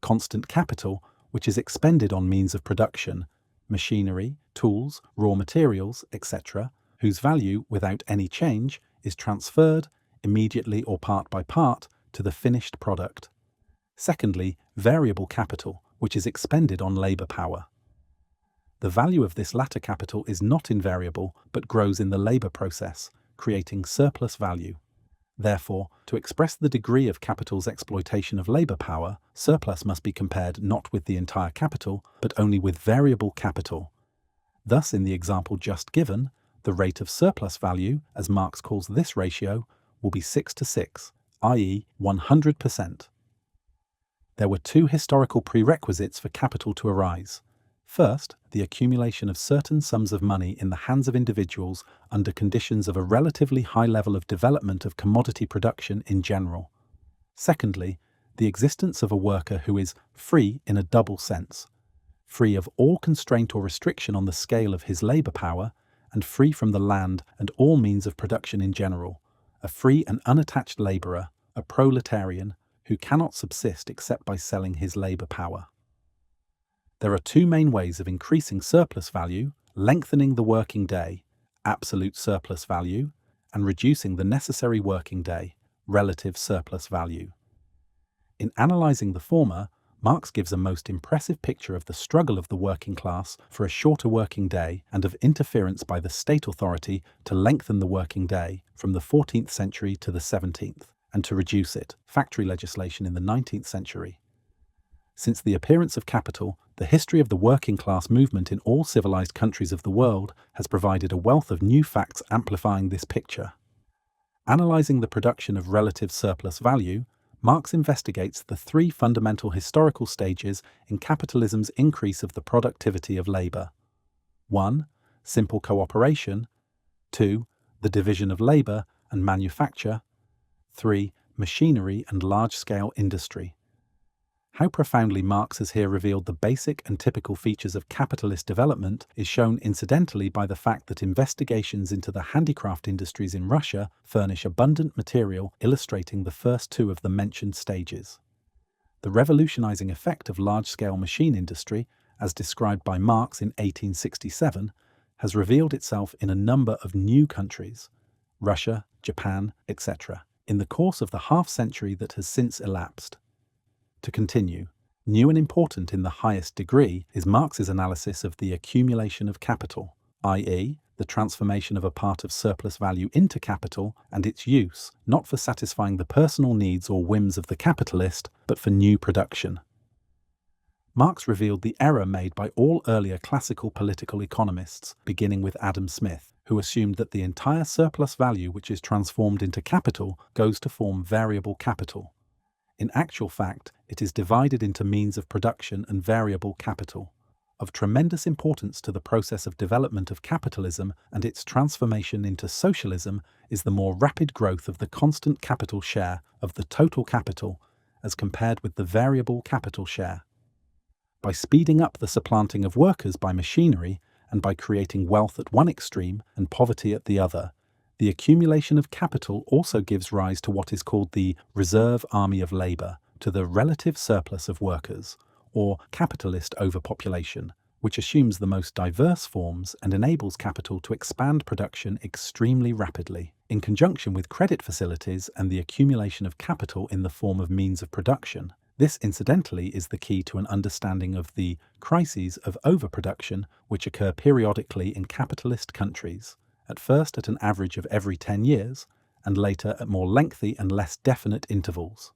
constant capital, which is expended on means of production, machinery, tools, raw materials, etc., whose value, without any change, is transferred, immediately or part by part, to the finished product. Secondly, variable capital, which is expended on labor power. The value of this latter capital is not invariable, but grows in the labor process, creating surplus value. Therefore, to express the degree of capital's exploitation of labor power, surplus must be compared not with the entire capital, but only with variable capital. Thus, in the example just given, the rate of surplus value, as Marx calls this ratio, will be 6:6, i.e., 100%. There were two historical prerequisites for capital to arise. First, the accumulation of certain sums of money in the hands of individuals under conditions of a relatively high level of development of commodity production in general. Secondly, the existence of a worker who is free in a double sense: free of all constraint or restriction on the scale of his labor power, and free from the land and all means of production in general, a free and unattached laborer, a proletarian, who cannot subsist except by selling his labor power. There are two main ways of increasing surplus value: lengthening the working day, absolute surplus value, and reducing the necessary working day, relative surplus value. In analyzing the former, Marx gives a most impressive picture of the struggle of the working class for a shorter working day and of interference by the state authority to lengthen the working day from the 14th century to the 17th, and to reduce it, factory legislation in the 19th century. Since the appearance of capital, the history of the working class movement in all civilized countries of the world has provided a wealth of new facts amplifying this picture. Analyzing the production of relative surplus value, Marx investigates the three fundamental historical stages in capitalism's increase of the productivity of labor. 1. Simple cooperation. 2. The division of labor and manufacture. 3. Machinery and large-scale industry. How profoundly Marx has here revealed the basic and typical features of capitalist development is shown incidentally by the fact that investigations into the handicraft industries in Russia furnish abundant material illustrating the first two of the mentioned stages. The revolutionizing effect of large-scale machine industry, as described by Marx in 1867, has revealed itself in a number of new countries, Russia, Japan, etc., in the course of the half-century that has since elapsed. To continue, new and important in the highest degree is Marx's analysis of the accumulation of capital, i.e., the transformation of a part of surplus value into capital and its use, not for satisfying the personal needs or whims of the capitalist, but for new production. Marx revealed the error made by all earlier classical political economists, beginning with Adam Smith, who assumed that the entire surplus value which is transformed into capital goes to form variable capital. In actual fact, it is divided into means of production and variable capital. Of tremendous importance to the process of development of capitalism and its transformation into socialism is the more rapid growth of the constant capital share of the total capital as compared with the variable capital share. By speeding up the supplanting of workers by machinery and by creating wealth at one extreme and poverty at the other, the accumulation of capital also gives rise to what is called the reserve army of labor, to the relative surplus of workers, or capitalist overpopulation, which assumes the most diverse forms and enables capital to expand production extremely rapidly. In conjunction with credit facilities and the accumulation of capital in the form of means of production, this incidentally is the key to an understanding of the crises of overproduction which occur periodically in capitalist countries, at first at an average of every 10 years, and later at more lengthy and less definite intervals.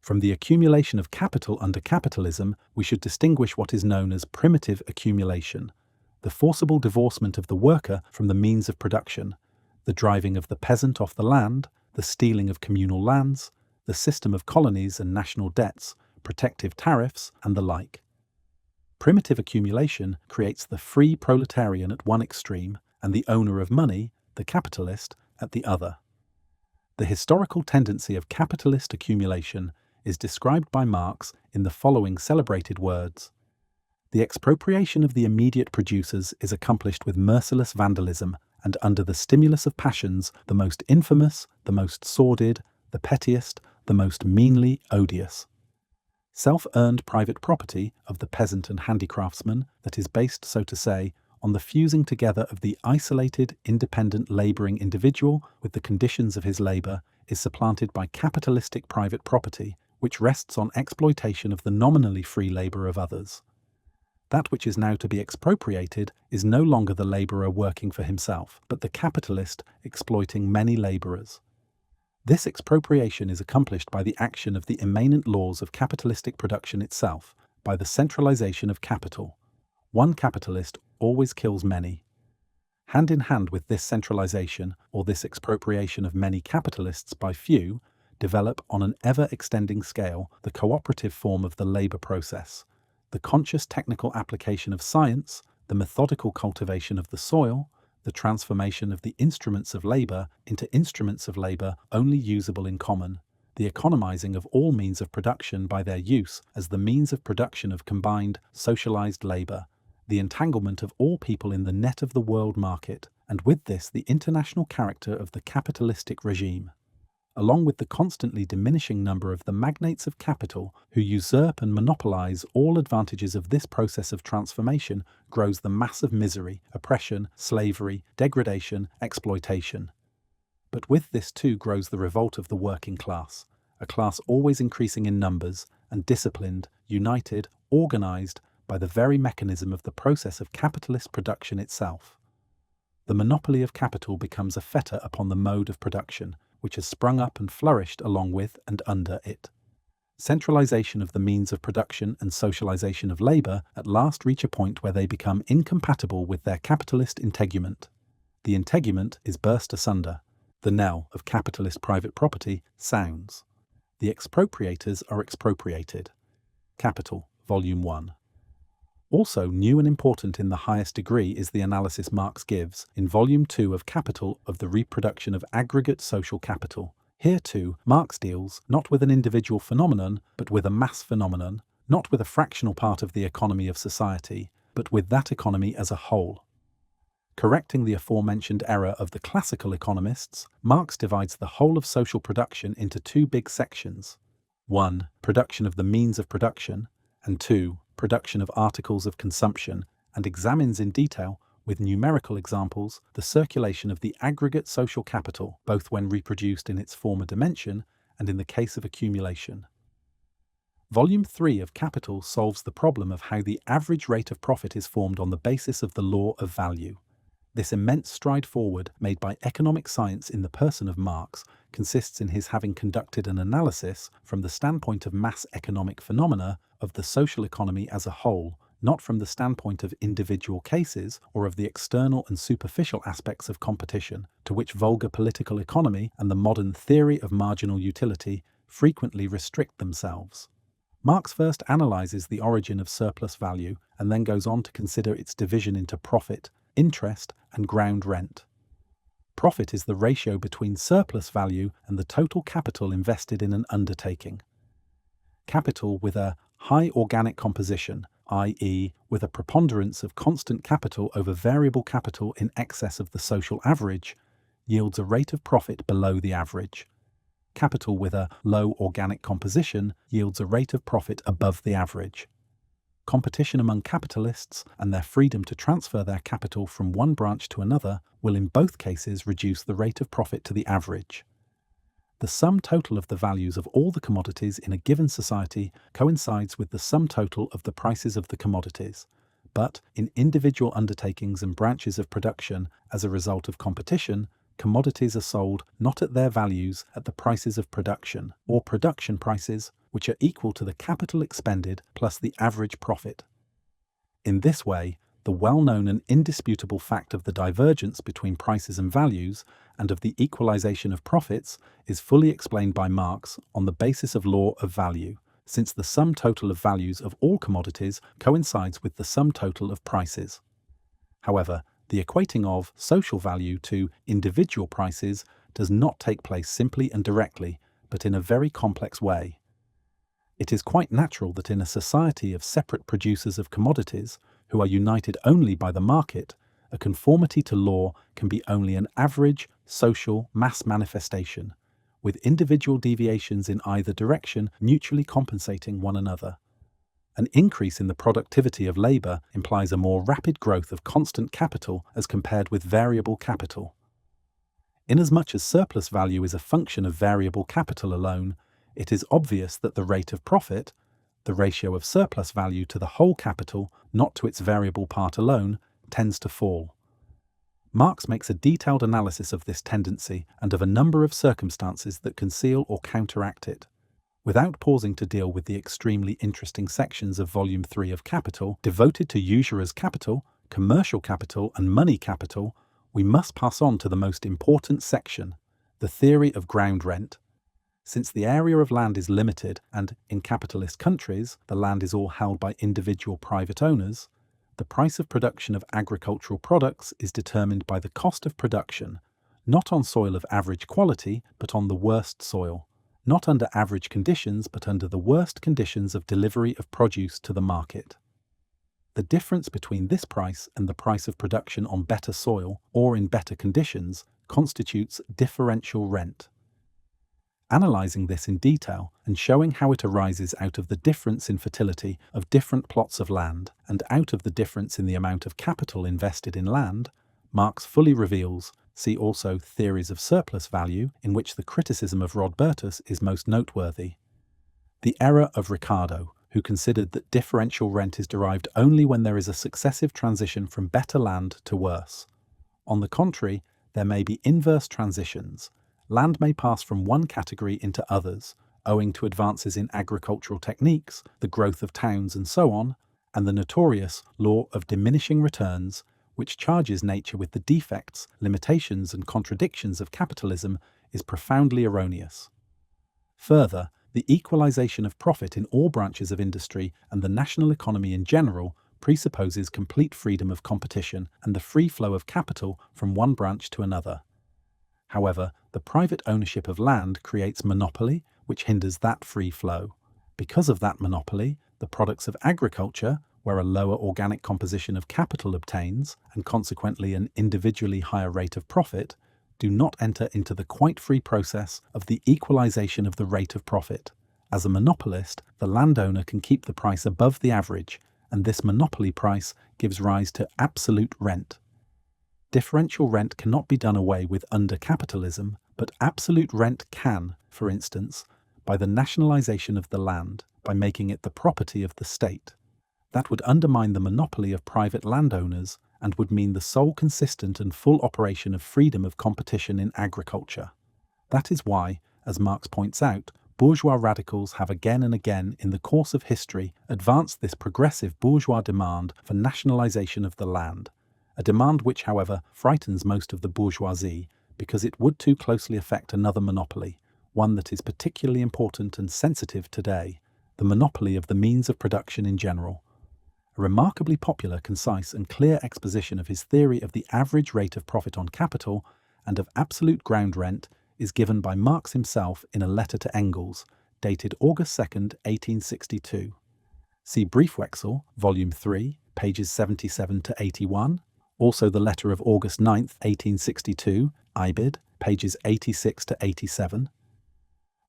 From the accumulation of capital under capitalism, we should distinguish what is known as primitive accumulation, the forcible divorcement of the worker from the means of production, the driving of the peasant off the land, the stealing of communal lands, the system of colonies and national debts, protective tariffs, and the like. Primitive accumulation creates the free proletarian at one extreme and the owner of money, the capitalist, at the other. The historical tendency of capitalist accumulation is described by Marx in the following celebrated words: "The expropriation of the immediate producers is accomplished with merciless vandalism and under the stimulus of passions the most infamous, the most sordid, the pettiest, the most meanly odious. Self-earned private property of the peasant and handicraftsman that is based, so to say, on the fusing together of the isolated, independent labouring individual with the conditions of his labour is supplanted by capitalistic private property, which rests on exploitation of the nominally free labour of others. That which is now to be expropriated is no longer the labourer working for himself, but the capitalist exploiting many labourers. This expropriation is accomplished by the action of the immanent laws of capitalistic production itself, by the centralization of capital. One capitalist always kills many. Hand in hand with this centralization, or this expropriation of many capitalists by few, develop on an ever-extending scale the cooperative form of the labor process, the conscious technical application of science, the methodical cultivation of the soil, the transformation of the instruments of labor into instruments of labor only usable in common, the economizing of all means of production by their use as the means of production of combined, socialized labor, the entanglement of all people in the net of the world market, and with this the international character of the capitalistic regime, along with the constantly diminishing number of the magnates of capital who usurp and monopolize all advantages of this process of transformation, grows the mass of misery, oppression, slavery, degradation, exploitation. But with this too grows the revolt of the working class, a class always increasing in numbers and disciplined, united, organized by the very mechanism of the process of capitalist production itself. The monopoly of capital becomes a fetter upon the mode of production, which has sprung up and flourished along with and under it. Centralization of the means of production and socialization of labor at last reach a point where they become incompatible with their capitalist integument. The integument is burst asunder. The knell of capitalist private property sounds. The expropriators are expropriated. Capital, Volume 1. Also new and important in the highest degree is the analysis Marx gives in Volume 2 of Capital of the reproduction of aggregate social capital. Here too, Marx deals not with an individual phenomenon, but with a mass phenomenon, not with a fractional part of the economy of society, but with that economy as a whole. Correcting the aforementioned error of the classical economists, Marx divides the whole of social production into two big sections. 1. Production of the means of production, and 2. Production of articles of consumption, and examines in detail, with numerical examples, the circulation of the aggregate social capital, both when reproduced in its former dimension and in the case of accumulation. Volume 3 of Capital solves the problem of how the average rate of profit is formed on the basis of the law of value. This immense stride forward made by economic science in the person of Marx consists in his having conducted an analysis from the standpoint of mass economic phenomena of the social economy as a whole, not from the standpoint of individual cases or of the external and superficial aspects of competition, to which vulgar political economy and the modern theory of marginal utility frequently restrict themselves. Marx first analyzes the origin of surplus value and then goes on to consider its division into profit, interest, and ground rent. Profit is the ratio between surplus value and the total capital invested in an undertaking. Capital with a high organic composition, i.e., with a preponderance of constant capital over variable capital in excess of the social average, yields a rate of profit below the average. Capital with a low organic composition yields a rate of profit above the average. Competition among capitalists and their freedom to transfer their capital from one branch to another will in both cases reduce the rate of profit to the average. The sum total of the values of all the commodities in a given society coincides with the sum total of the prices of the commodities, but in individual undertakings and branches of production, as a result of competition, commodities are sold not at their values at the prices of production, or production prices, which are equal to the capital expended plus the average profit. In this way, the well-known and indisputable fact of the divergence between prices and values, and of the equalization of profits, is fully explained by Marx on the basis of law of value, since the sum total of values of all commodities coincides with the sum total of prices. However, the equating of social value to individual prices does not take place simply and directly, but in a very complex way. It is quite natural that in a society of separate producers of commodities, who are united only by the market, a conformity to law can be only an average, social, mass manifestation, with individual deviations in either direction mutually compensating one another. An increase in the productivity of labour implies a more rapid growth of constant capital as compared with variable capital. Inasmuch as surplus value is a function of variable capital alone, it is obvious that the rate of profit, the ratio of surplus value to the whole capital, not to its variable part alone, tends to fall. Marx makes a detailed analysis of this tendency and of a number of circumstances that conceal or counteract it. Without pausing to deal with the extremely interesting sections of Volume 3 of Capital devoted to usurer's capital, commercial capital, and money capital, we must pass on to the most important section, the theory of ground rent. Since the area of land is limited and, in capitalist countries, the land is all held by individual private owners, the price of production of agricultural products is determined by the cost of production, not on soil of average quality, but on the worst soil, not under average conditions, but under the worst conditions of delivery of produce to the market. The difference between this price and the price of production on better soil or in better conditions constitutes differential rent. Analysing this in detail and showing how it arises out of the difference in fertility of different plots of land and out of the difference in the amount of capital invested in land, Marx fully reveals, see also Theories of Surplus Value, in which the criticism of Rodbertus is most noteworthy. The error of Ricardo, who considered that differential rent is derived only when there is a successive transition from better land to worse. On the contrary, there may be inverse transitions. Land may pass from one category into others, owing to advances in agricultural techniques, the growth of towns and so on, and the notorious law of diminishing returns, which charges nature with the defects, limitations and contradictions of capitalism, is profoundly erroneous. Further, the equalization of profit in all branches of industry and the national economy in general presupposes complete freedom of competition and the free flow of capital from one branch to another. However, the private ownership of land creates monopoly, which hinders that free flow. Because of that monopoly, the products of agriculture, where a lower organic composition of capital obtains, and consequently an individually higher rate of profit, do not enter into the quite free process of the equalization of the rate of profit. As a monopolist, the landowner can keep the price above the average, and this monopoly price gives rise to absolute rent. Differential rent cannot be done away with under capitalism, but absolute rent can, for instance, by the nationalization of the land, by making it the property of the state. That would undermine the monopoly of private landowners and would mean the sole consistent and full operation of freedom of competition in agriculture. That is why, as Marx points out, bourgeois radicals have again and again in the course of history advanced this progressive bourgeois demand for nationalization of the land, a demand which, however, frightens most of the bourgeoisie because it would too closely affect another monopoly, one that is particularly important and sensitive today, the monopoly of the means of production in general. A remarkably popular, concise and clear exposition of his theory of the average rate of profit on capital and of absolute ground rent is given by Marx himself in a letter to Engels, dated August 2, 1862. See Briefwechsel, Volume 3, pages 77 to 81, also the letter of August 9, 1862, Ibid, pages 86 to 87.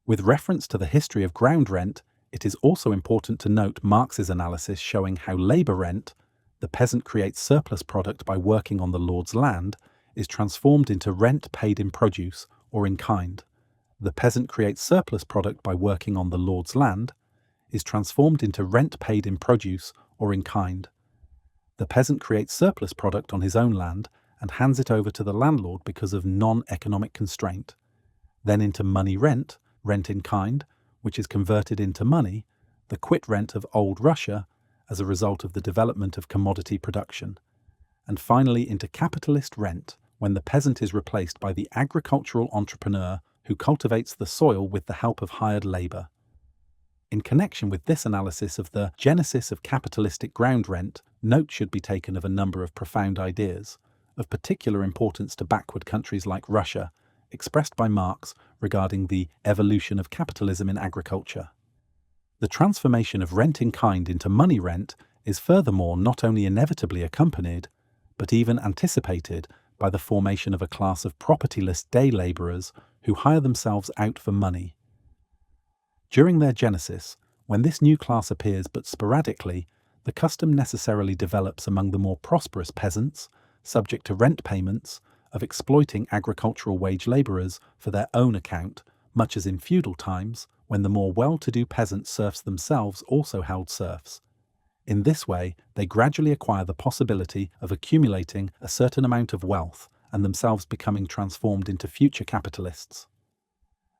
With reference to the history of ground rent, it is also important to note Marx's analysis showing how labour rent, the peasant creates surplus product by working on the lord's land, is transformed into rent paid in produce or in kind. The peasant creates surplus product by working on the lord's land, is transformed into rent paid in produce or in kind. The peasant creates surplus product on his own land and hands it over to the landlord because of non-economic constraint, then into money rent, rent in kind, which is converted into money, the quit rent of old Russia as a result of the development of commodity production, and finally into capitalist rent, when the peasant is replaced by the agricultural entrepreneur who cultivates the soil with the help of hired labour. In connection with this analysis of the genesis of capitalistic ground rent, note should be taken of a number of profound ideas, of particular importance to backward countries like Russia, expressed by Marx regarding the evolution of capitalism in agriculture. The transformation of rent in kind into money rent is furthermore not only inevitably accompanied, but even anticipated by the formation of a class of propertyless day labourers who hire themselves out for money. During their genesis, when this new class appears but sporadically, the custom necessarily develops among the more prosperous peasants, subject to rent payments, of exploiting agricultural wage labourers for their own account, much as in feudal times, when the more well-to-do peasant serfs themselves also held serfs. In this way, they gradually acquire the possibility of accumulating a certain amount of wealth and themselves becoming transformed into future capitalists.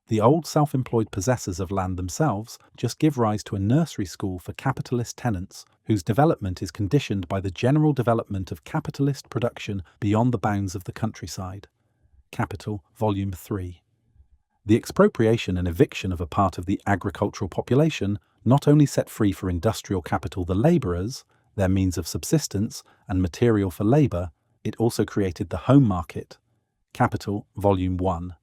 The old self-employed possessors of land themselves just give rise to a nursery school for capitalist tenants whose development is conditioned by the general development of capitalist production beyond the bounds of the countryside. Capital, Volume 3. The expropriation and eviction of a part of the agricultural population not only set free for industrial capital the labourers, their means of subsistence and material for labour, it also created the home market. Capital, Volume 1.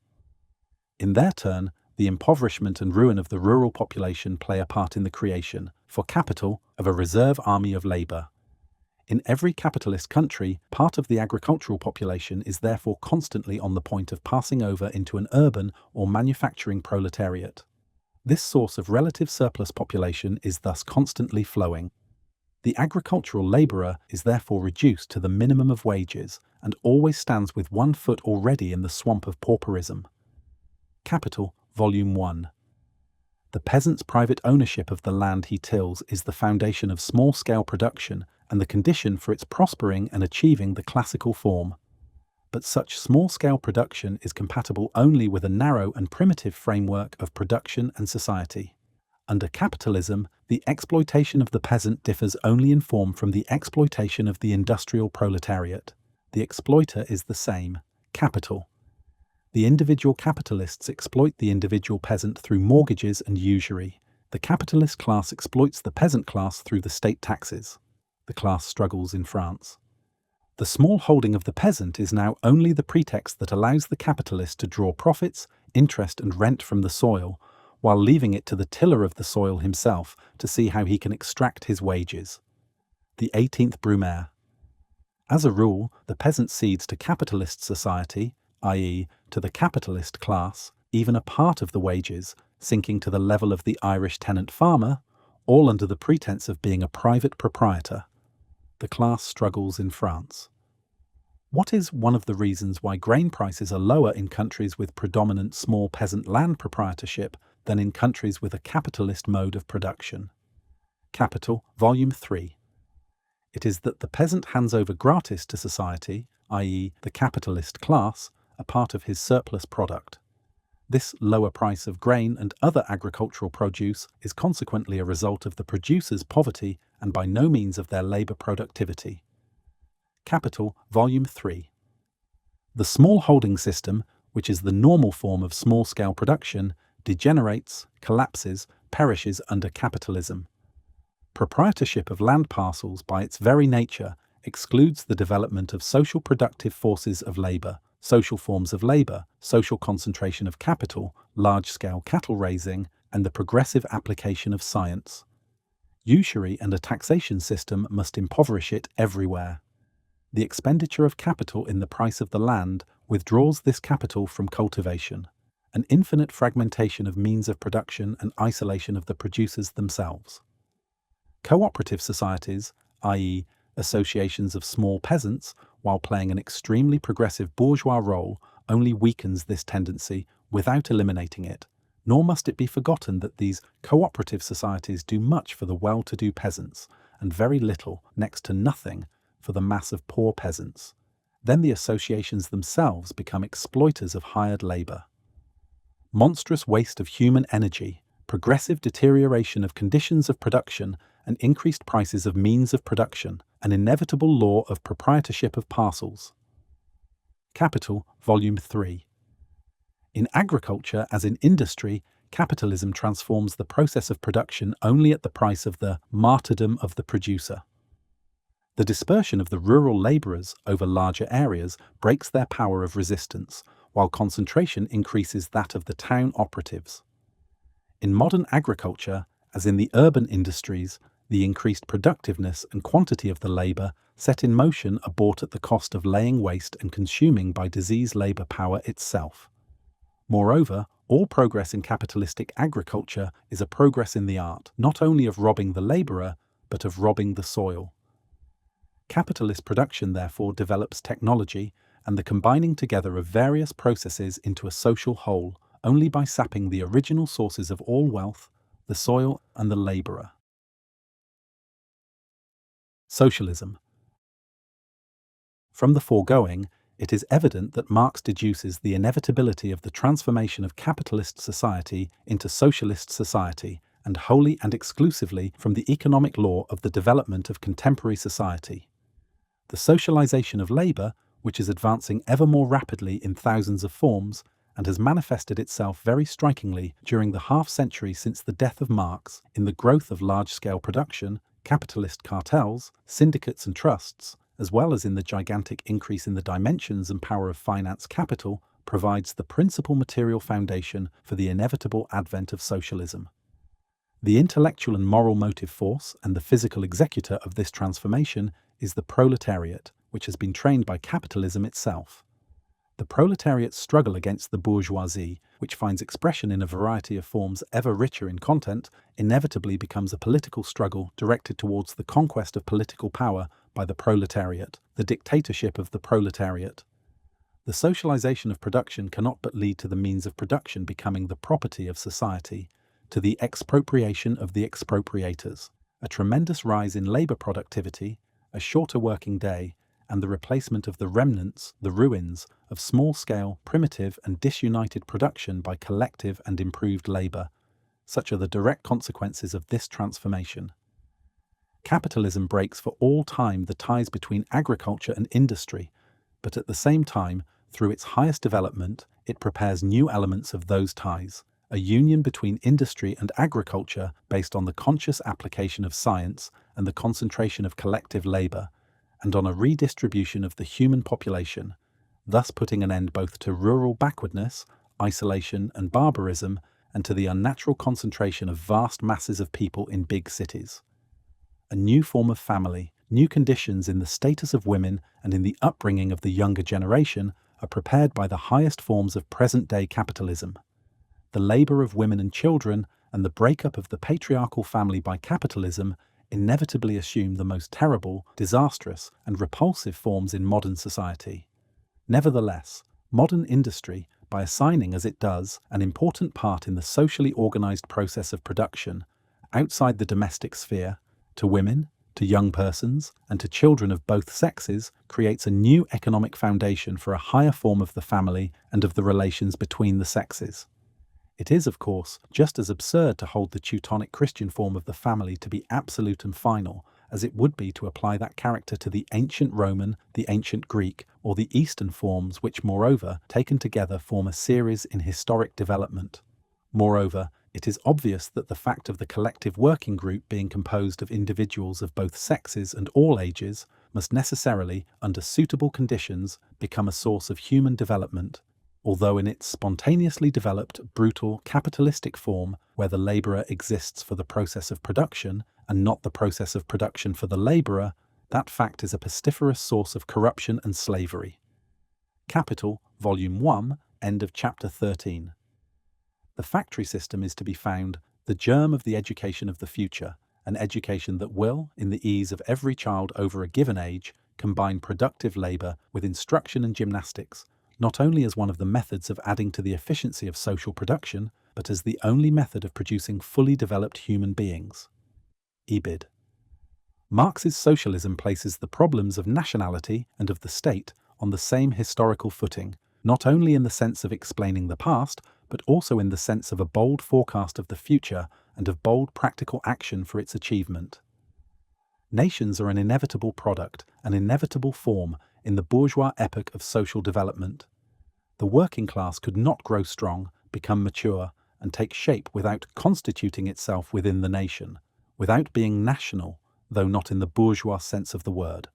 In their turn, the impoverishment and ruin of the rural population play a part in the creation, for capital, of a reserve army of labour. In every capitalist country, part of the agricultural population is therefore constantly on the point of passing over into an urban or manufacturing proletariat. This source of relative surplus population is thus constantly flowing. The agricultural labourer is therefore reduced to the minimum of wages and always stands with one foot already in the swamp of pauperism. Capital, Volume 1. The peasant's private ownership of the land he tills is the foundation of small-scale production and the condition for its prospering and achieving the classical form. But such small-scale production is compatible only with a narrow and primitive framework of production and society. Under capitalism, the exploitation of the peasant differs only in form from the exploitation of the industrial proletariat. The exploiter is the same, capital. The individual capitalists exploit the individual peasant through mortgages and usury. The capitalist class exploits the peasant class through the state taxes. The class struggles in France. The small holding of the peasant is now only the pretext that allows the capitalist to draw profits, interest and rent from the soil, while leaving it to the tiller of the soil himself to see how he can extract his wages. The 18th Brumaire. As a rule, the peasant cedes to capitalist society, i.e., to the capitalist class, even a part of the wages, sinking to the level of the Irish tenant farmer, all under the pretense of being a private proprietor. The class struggles in France. What is one of the reasons why grain prices are lower in countries with predominant small peasant land proprietorship than in countries with a capitalist mode of production? Capital, Volume 3. It is that the peasant hands over gratis to society, i.e., the capitalist class, a part of his surplus product. This lower price of grain and other agricultural produce is consequently a result of the producer's poverty and by no means of their labour productivity. Capital, Volume 3. The small holding system, which is the normal form of small-scale production, degenerates, collapses, perishes under capitalism. Proprietorship of land parcels by its very nature excludes the development of social productive forces of labour, social forms of labour, social concentration of capital, large-scale cattle raising, and the progressive application of science. Usury and a taxation system must impoverish it everywhere. The expenditure of capital in the price of the land withdraws this capital from cultivation, an infinite fragmentation of means of production and isolation of the producers themselves. Cooperative societies, i.e., associations of small peasants, while playing an extremely progressive bourgeois role, only weakens this tendency without eliminating it, nor must it be forgotten that these cooperative societies do much for the well-to-do peasants, and very little, next to nothing, for the mass of poor peasants. Then the associations themselves become exploiters of hired labour. Monstrous waste of human energy, progressive deterioration of conditions of production, and increased prices of means of production, an inevitable law of proprietorship of parcels. Capital, Volume 3. In agriculture, as in industry, capitalism transforms the process of production only at the price of the martyrdom of the producer. The dispersion of the rural labourers over larger areas breaks their power of resistance, while concentration increases that of the town operatives. In modern agriculture, as in the urban industries, the increased productiveness and quantity of the labour set in motion are bought at the cost of laying waste and consuming by disease labour power itself. Moreover, all progress in capitalistic agriculture is a progress in the art, not only of robbing the labourer, but of robbing the soil. Capitalist production therefore develops technology and the combining together of various processes into a social whole only by sapping the original sources of all wealth, the soil and the labourer. Socialism. From the foregoing, it is evident that Marx deduces the inevitability of the transformation of capitalist society into socialist society, and wholly and exclusively from the economic law of the development of contemporary society. The socialization of labour, which is advancing ever more rapidly in thousands of forms, and has manifested itself very strikingly during the half-century since the death of Marx in the growth of large-scale production, capitalist cartels, syndicates and trusts, as well as in the gigantic increase in the dimensions and power of finance capital, provides the principal material foundation for the inevitable advent of socialism. The intellectual and moral motive force and the physical executor of this transformation is the proletariat, which has been trained by capitalism itself. The proletariat's struggle against the bourgeoisie, which finds expression in a variety of forms ever richer in content, inevitably becomes a political struggle directed towards the conquest of political power by the proletariat, the dictatorship of the proletariat. The socialization of production cannot but lead to the means of production becoming the property of society, to the expropriation of the expropriators, a tremendous rise in labour productivity, a shorter working day, and the replacement of the remnants, the ruins, of small-scale, primitive and disunited production by collective and improved labour. Such are the direct consequences of this transformation. Capitalism breaks for all time the ties between agriculture and industry, but at the same time, through its highest development, it prepares new elements of those ties, a union between industry and agriculture based on the conscious application of science and the concentration of collective labour, and on a redistribution of the human population, thus putting an end both to rural backwardness, isolation and barbarism, and to the unnatural concentration of vast masses of people in big cities. A new form of family, new conditions in the status of women and in the upbringing of the younger generation are prepared by the highest forms of present-day capitalism. The labour of women and children and the breakup of the patriarchal family by capitalism inevitably assume the most terrible, disastrous and repulsive forms in modern society. Nevertheless, modern industry, by assigning as it does an important part in the socially organised process of production, outside the domestic sphere, to women, to young persons, and to children of both sexes, creates a new economic foundation for a higher form of the family and of the relations between the sexes. It is, of course, just as absurd to hold the Teutonic Christian form of the family to be absolute and final, as it would be to apply that character to the ancient Roman, the ancient Greek, or the Eastern forms which, moreover, taken together form a series in historic development. Moreover, it is obvious that the fact of the collective working group being composed of individuals of both sexes and all ages must necessarily, under suitable conditions, become a source of human development, although in its spontaneously developed, brutal, capitalistic form, where the labourer exists for the process of production and not the process of production for the labourer, that fact is a pestiferous source of corruption and slavery. Capital, Volume 1, end of Chapter 13. The factory system is to be found the germ of the education of the future, an education that will, in the ease of every child over a given age, combine productive labour with instruction and gymnastics, not only as one of the methods of adding to the efficiency of social production, but as the only method of producing fully developed human beings. Ibid. Marx's socialism places the problems of nationality and of the state on the same historical footing, not only in the sense of explaining the past, but also in the sense of a bold forecast of the future and of bold practical action for its achievement. Nations are an inevitable product, an inevitable form, in the bourgeois epoch of social development. The working class could not grow strong, become mature, and take shape without constituting itself within the nation, without being national, though not in the bourgeois sense of the word.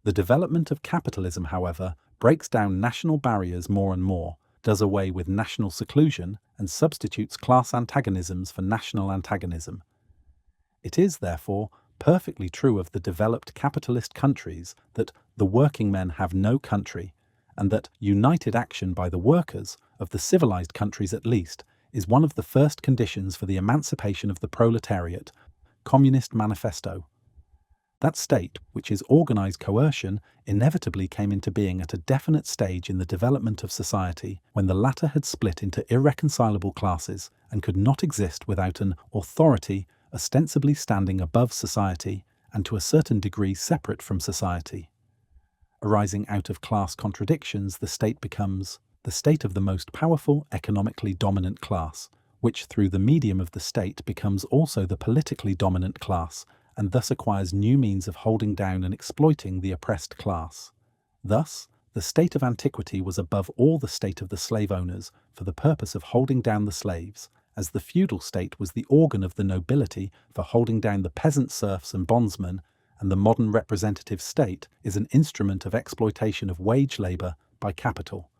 The development of capitalism, however, breaks down national barriers more and more, does away with national seclusion, and substitutes class antagonisms for national antagonism. It is, therefore, perfectly true of the developed capitalist countries that the working men have no country, and that united action by the workers, of the civilized countries at least, is one of the first conditions for the emancipation of the proletariat. Communist Manifesto. That state, which is organized coercion, inevitably came into being at a definite stage in the development of society, when the latter had split into irreconcilable classes and could not exist without an authority ostensibly standing above society and to a certain degree separate from society. Arising out of class contradictions, the state becomes the state of the most powerful, economically dominant class, which through the medium of the state becomes also the politically dominant class, and thus acquires new means of holding down and exploiting the oppressed class. Thus, the state of antiquity was above all the state of the slave owners for the purpose of holding down the slaves, as the feudal state was the organ of the nobility for holding down the peasant serfs and bondsmen, and the modern representative state is an instrument of exploitation of wage labour by capital.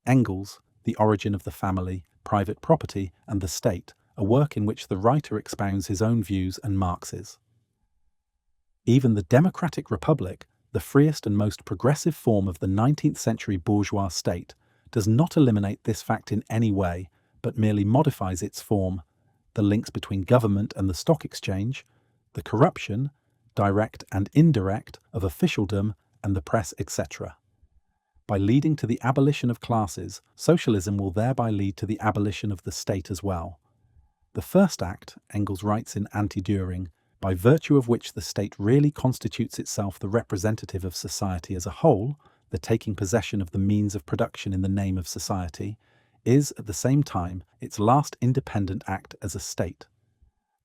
Engels, The Origin of the Family, Private Property and the State, a work in which the writer expounds his own views and Marx's. Even the democratic republic, the freest and most progressive form of the 19th century bourgeois state, does not eliminate this fact in any way, but merely modifies its form, the links between government and the stock exchange, the corruption, direct and indirect, of officialdom and the press, etc. By leading to the abolition of classes, socialism will thereby lead to the abolition of the state as well. The first act, Engels writes in Anti-Düring, by virtue of which the state really constitutes itself the representative of society as a whole, the taking possession of the means of production in the name of society, is at the same time its last independent act as a state.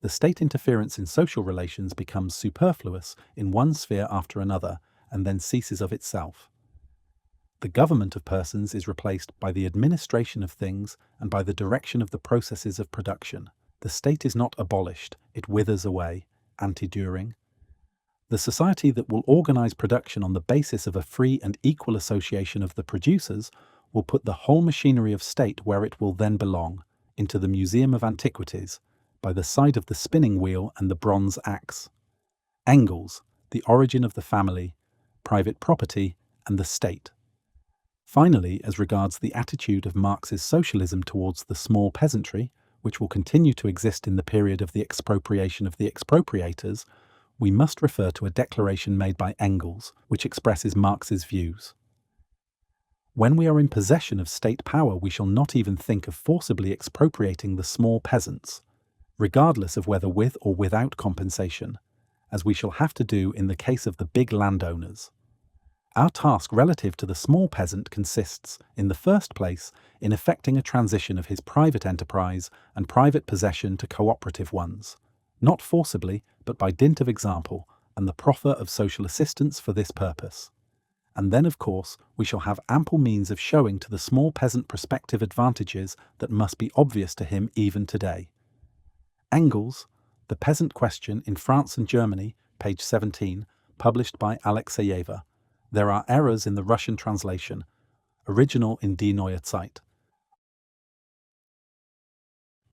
The state interference in social relations becomes superfluous in one sphere after another, and then ceases of itself. The government of persons is replaced by the administration of things and by the direction of the processes of production. The state is not abolished, it withers away. Anti-Düring. The society that will organize production on the basis of a free and equal association of the producers will put the whole machinery of state where it will then belong, into the Museum of Antiquities, by the side of the spinning wheel and the bronze axe. Engels, the origin of the family, private property, and the state. Finally, as regards the attitude of Marx's socialism towards the small peasantry, which will continue to exist in the period of the expropriation of the expropriators, we must refer to a declaration made by Engels, which expresses Marx's views. When we are in possession of state power, we shall not even think of forcibly expropriating the small peasants, regardless of whether with or without compensation, as we shall have to do in the case of the big landowners. Our task relative to the small peasant consists, in the first place, in effecting a transition of his private enterprise and private possession to cooperative ones, not forcibly, but by dint of example and the proffer of social assistance for this purpose. And then, of course, we shall have ample means of showing to the small peasant prospective advantages that must be obvious to him even today. Engels, The Peasant Question in France and Germany, page 17, published by Alexeyeva. There are errors in the Russian translation. Original in Die Neue Zeit.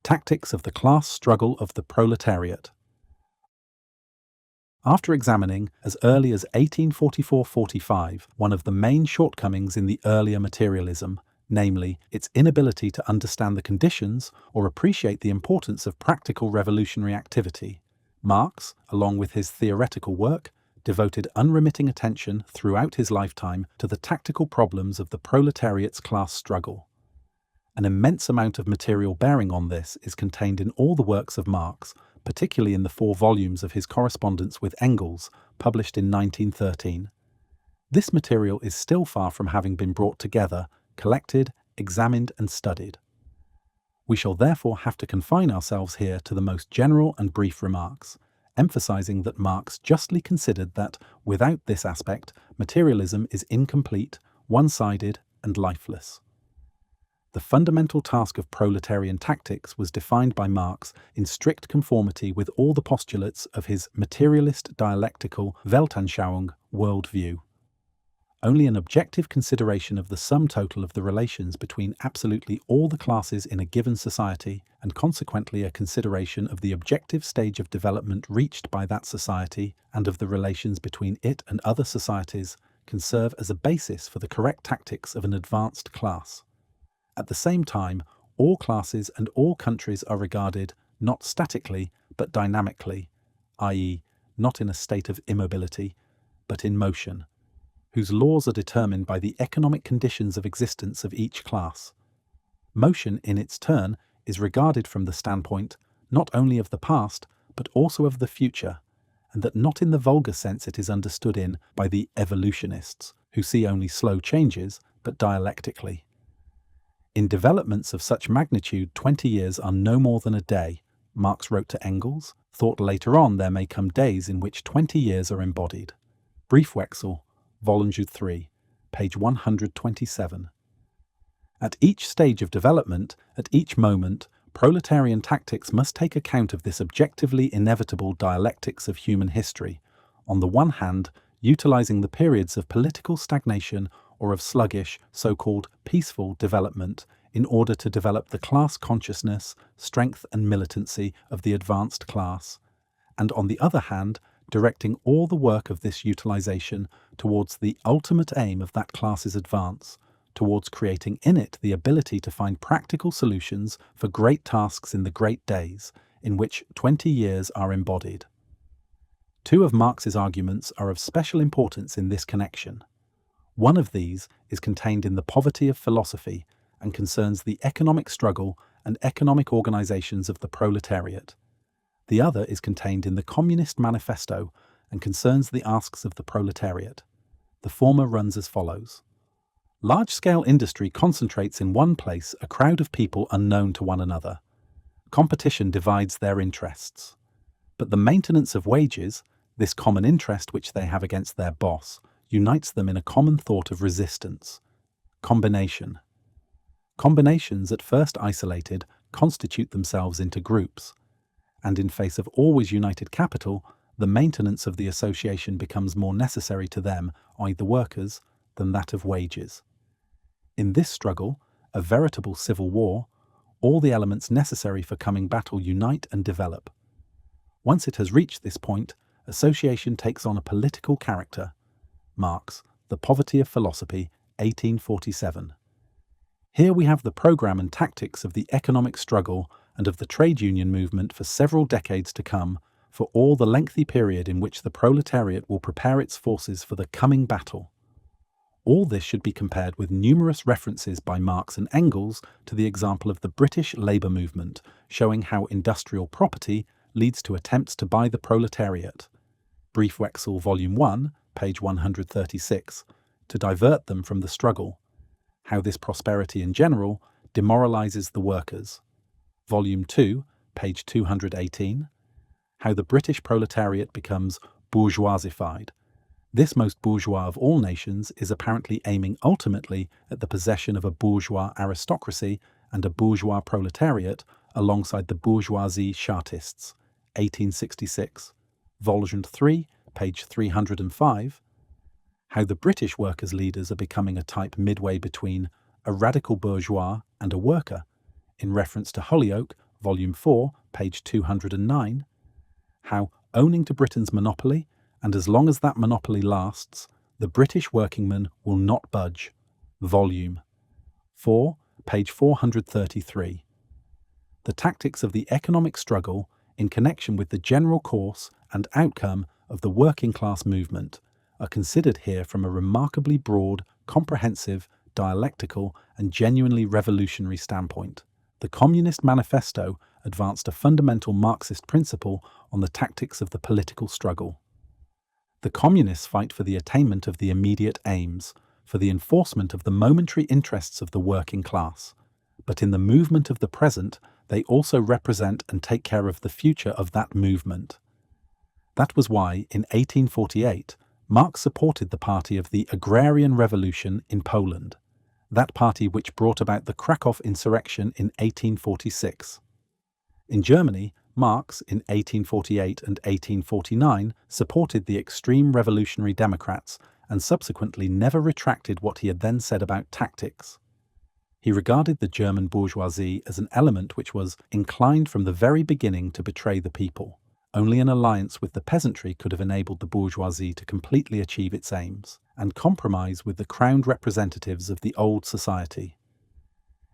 Tactics of the Class Struggle of the Proletariat. After examining, as early as 1844-45, one of the main shortcomings in the earlier materialism, namely its inability to understand the conditions or appreciate the importance of practical revolutionary activity, Marx, along with his theoretical work, devoted unremitting attention throughout his lifetime to the tactical problems of the proletariat's class struggle. An immense amount of material bearing on this is contained in all the works of Marx, particularly in the 4 volumes of his correspondence with Engels, published in 1913. This material is still far from having been brought together, collected, examined, and studied. We shall therefore have to confine ourselves here to the most general and brief remarks, emphasizing that Marx justly considered that, without this aspect, materialism is incomplete, one-sided, and lifeless. The fundamental task of proletarian tactics was defined by Marx in strict conformity with all the postulates of his materialist dialectical Weltanschauung worldview. Only an objective consideration of the sum total of the relations between absolutely all the classes in a given society, and consequently a consideration of the objective stage of development reached by that society and of the relations between it and other societies, can serve as a basis for the correct tactics of an advanced class. At the same time, all classes and all countries are regarded not statically but dynamically, i.e., not in a state of immobility, but in motion, whose laws are determined by the economic conditions of existence of each class. Motion, in its turn, is regarded from the standpoint not only of the past, but also of the future, and that not in the vulgar sense it is understood in by the evolutionists, who see only slow changes, but dialectically. In developments of such magnitude, 20 years are no more than a day, Marx wrote to Engels, thought later on there may come days in which 20 years are embodied. Briefwechsel, Volume 3, page 127. At each stage of development, at each moment, proletarian tactics must take account of this objectively inevitable dialectics of human history, on the one hand, utilizing the periods of political stagnation or of sluggish, so-called peaceful development in order to develop the class consciousness, strength and militancy of the advanced class, and on the other hand, directing all the work of this utilization towards the ultimate aim of that class's advance, towards creating in it the ability to find practical solutions for great tasks in the great days, in which 20 years are embodied. 2 of Marx's arguments are of special importance in this connection. One of these is contained in The Poverty of Philosophy and concerns the economic struggle and economic organizations of the proletariat. The other is contained in the Communist Manifesto and concerns the asks of the proletariat. The former runs as follows. Large-scale industry concentrates in one place a crowd of people unknown to one another. Competition divides their interests. But the maintenance of wages, this common interest which they have against their boss, unites them in a common thought of resistance. Combination. Combinations, at first isolated, constitute themselves into groups, and in face of always united capital, the maintenance of the association becomes more necessary to them, i.e. the workers, than that of wages. In this struggle, a veritable civil war, all the elements necessary for coming battle unite and develop. Once it has reached this point, association takes on a political character. Marx, The Poverty of Philosophy, 1847. Here we have the program and tactics of the economic struggle and of the trade union movement for several decades to come, for all the lengthy period in which the proletariat will prepare its forces for the coming battle. All this should be compared with numerous references by Marx and Engels to the example of the British labour movement, showing how industrial property leads to attempts to buy the proletariat. Briefwechsel Volume 1, page 136, to divert them from the struggle. How this prosperity in general demoralizes the workers. Volume 2, page 218. How the British proletariat becomes bourgeoisified. This most bourgeois of all nations is apparently aiming ultimately at the possession of a bourgeois aristocracy and a bourgeois proletariat alongside the bourgeoisie Chartists. 1866. Volume 3, page 305. How the British workers' leaders are becoming a type midway between a radical bourgeois and a worker, in reference to Holyoake, Volume 4, page 209. How, owning to Britain's monopoly, and as long as that monopoly lasts, the British workingman will not budge. Volume 4, page 433. The tactics of the economic struggle in connection with the general course and outcome of the working class movement are considered here from a remarkably broad, comprehensive, dialectical, and genuinely revolutionary standpoint. The Communist Manifesto advanced a fundamental Marxist principle on the tactics of the political struggle. The Communists fight for the attainment of the immediate aims, for the enforcement of the momentary interests of the working class. But in the movement of the present, they also represent and take care of the future of that movement. That was why, in 1848, Marx supported the party of the Agrarian Revolution in Poland, that party which brought about the Krakow insurrection in 1846. In Germany, Marx, in 1848 and 1849, supported the extreme revolutionary Democrats and subsequently never retracted what he had then said about tactics. He regarded the German bourgeoisie as an element which was inclined from the very beginning to betray the people. Only an alliance with the peasantry could have enabled the bourgeoisie to completely achieve its aims, and compromise with the crowned representatives of the old society.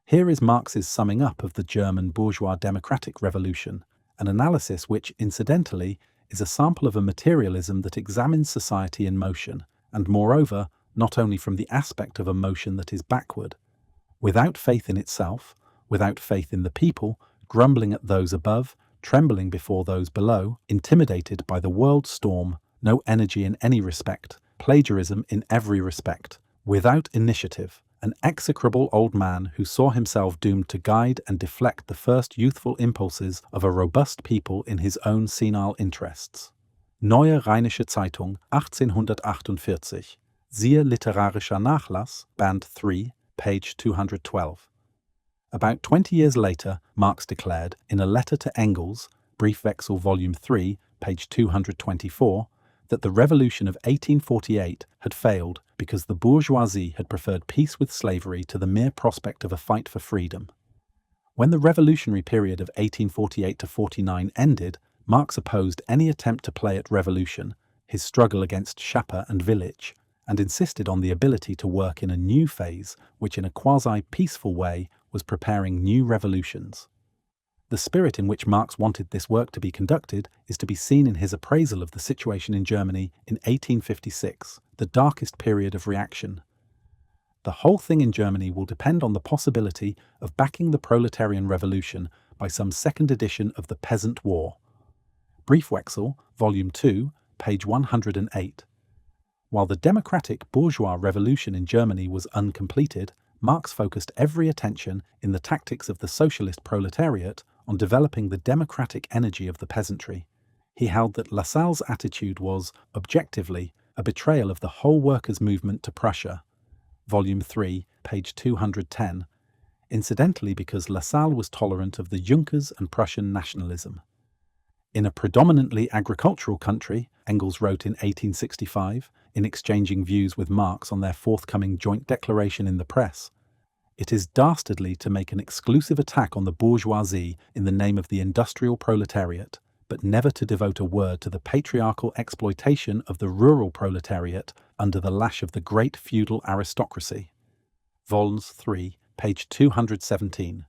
Here is Marx's summing up of the German bourgeois democratic revolution, an analysis which, incidentally, is a sample of a materialism that examines society in motion, and moreover, not only from the aspect of a motion that is backward. Without faith in itself, without faith in the people, grumbling at those above, trembling before those below, intimidated by the world storm, no energy in any respect, plagiarism in every respect, without initiative, an execrable old man who saw himself doomed to guide and deflect the first youthful impulses of a robust people in his own senile interests. Neue Rheinische Zeitung, 1848. Siehe Literarischer Nachlass, Band 3, page 212. About 20 years later, Marx declared, in a letter to Engels, Briefwechsel Volume 3, page 224, that the revolution of 1848 had failed because the bourgeoisie had preferred peace with slavery to the mere prospect of a fight for freedom. When the revolutionary period of 1848 to 49 ended, Marx opposed any attempt to play at revolution, his struggle against Schapper and Willich, and insisted on the ability to work in a new phase which in a quasi-peaceful way was preparing new revolutions. The spirit in which Marx wanted this work to be conducted is to be seen in his appraisal of the situation in Germany in 1856, the darkest period of reaction. The whole thing in Germany will depend on the possibility of backing the proletarian revolution by some second edition of the Peasant War. Briefwechsel, Volume 2, page 108. While the democratic bourgeois revolution in Germany was uncompleted, Marx focused every attention in the tactics of the socialist proletariat on developing the democratic energy of the peasantry. He held that Lassalle's attitude was, objectively, a betrayal of the whole workers' movement to Prussia. Volume 3, page 210, incidentally because Lassalle was tolerant of the Junkers and Prussian nationalism. In a predominantly agricultural country, Engels wrote in 1865, in exchanging views with Marx on their forthcoming joint declaration in the press, "It is dastardly to make an exclusive attack on the bourgeoisie in the name of the industrial proletariat, but never to devote a word to the patriarchal exploitation of the rural proletariat under the lash of the great feudal aristocracy." Vols 3, page 217.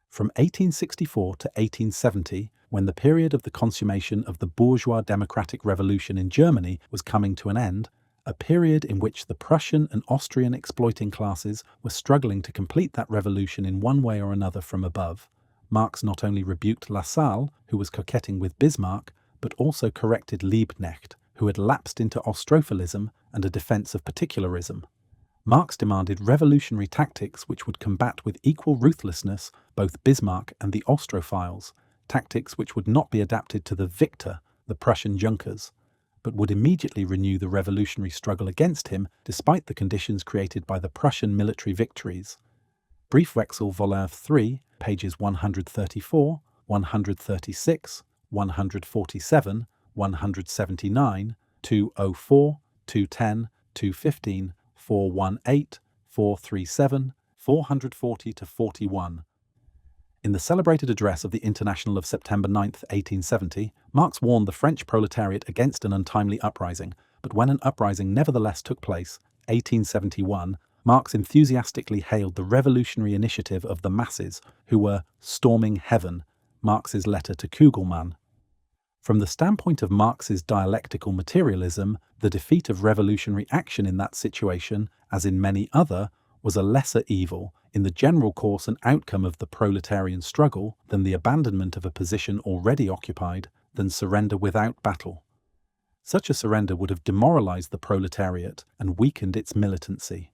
From 1864 to 1870, when the period of the consummation of the bourgeois democratic revolution in Germany was coming to an end, a period in which the Prussian and Austrian exploiting classes were struggling to complete that revolution in one way or another from above, Marx not only rebuked Lassalle, who was coquetting with Bismarck, but also corrected Liebknecht, who had lapsed into Austrophalism and a defense of particularism. Marx demanded revolutionary tactics which would combat with equal ruthlessness both Bismarck and the Austrophiles, tactics which would not be adapted to the victor, the Prussian Junkers, but would immediately renew the revolutionary struggle against him despite the conditions created by the Prussian military victories. Briefwechsel Volume 3, pages 134, 136, 147, 179, 204, 210, 215, 418, 437, 440 to 41. In the celebrated address of the International of September 9, 1870, Marx warned the French proletariat against an untimely uprising, but when an uprising nevertheless took place, 1871, Marx enthusiastically hailed the revolutionary initiative of the masses, who were storming heaven, Marx's letter to Kugelmann. From the standpoint of Marx's dialectical materialism, the defeat of revolutionary action in that situation, as in many other, was a lesser evil, in the general course and outcome of the proletarian struggle, than the abandonment of a position already occupied, than surrender without battle. Such a surrender would have demoralized the proletariat and weakened its militancy.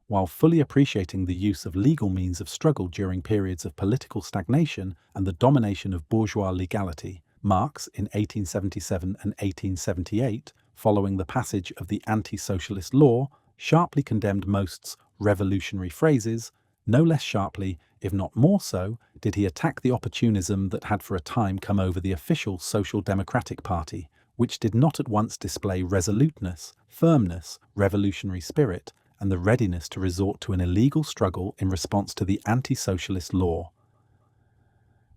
While fully appreciating the use of legal means of struggle during periods of political stagnation and the domination of bourgeois legality, Marx, in 1877 and 1878, following the passage of the anti-socialist law, sharply condemned most's revolutionary phrases. No less sharply, if not more so, did he attack the opportunism that had for a time come over the official Social Democratic Party, which did not at once display resoluteness, firmness, revolutionary spirit, and the readiness to resort to an illegal struggle in response to the anti-socialist law.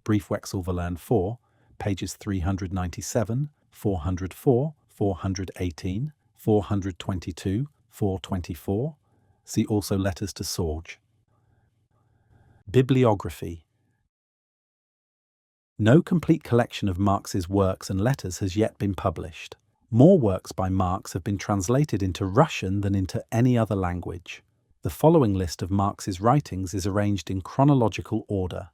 Briefwechsel Volume 4, pages 397, 404, 418, 422, 424. See also Letters to Sorge. Bibliography. No complete collection of Marx's works and letters has yet been published. More works by Marx have been translated into Russian than into any other language. The following list of Marx's writings is arranged in chronological order.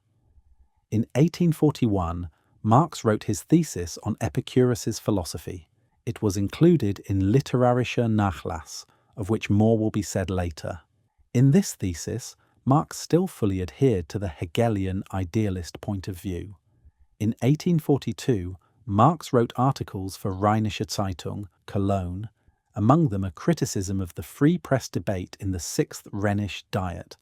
In 1841, Marx wrote his thesis on Epicurus's philosophy. It was included in Literarischer Nachlass, of which more will be said later. In this thesis, Marx still fully adhered to the Hegelian idealist point of view. In 1842, Marx wrote articles for Rheinische Zeitung, Cologne, among them a criticism of the free press debate in the 6th Rhenish Diet,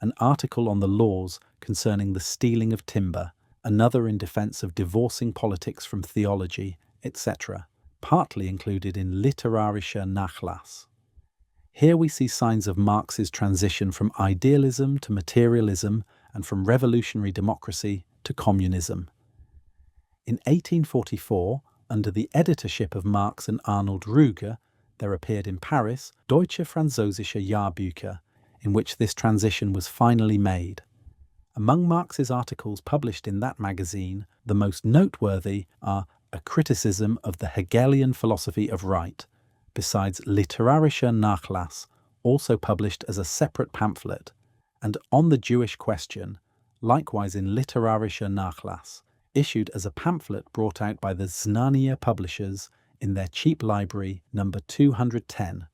an article on the laws concerning the stealing of timber, another in defense of divorcing politics from theology, etc., partly included in Literarischer Nachlass. Here we see signs of Marx's transition from idealism to materialism and from revolutionary democracy to communism. In 1844, under the editorship of Marx and Arnold Ruger, there appeared in Paris Deutsche Französische Jahrbücher, in which this transition was finally made. Among Marx's articles published in that magazine, the most noteworthy are a criticism of the Hegelian philosophy of right, besides Literarischer Nachlass, also published as a separate pamphlet, and On the Jewish Question, likewise in Literarischer Nachlass, issued as a pamphlet brought out by the Znania publishers in their cheap library number 210.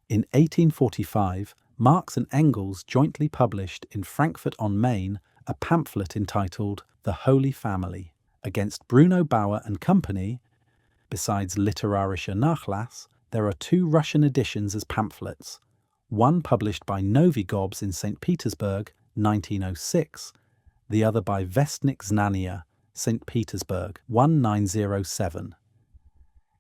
In 1845, Marx and Engels jointly published in Frankfurt on Main a pamphlet entitled The Holy Family, against Bruno Bauer and Company. Besides Literarischer Nachlass, there are 2 Russian editions as pamphlets, one published by Novigobs in St. Petersburg, 1906, the other by Vestnik Znania, St. Petersburg, 1907.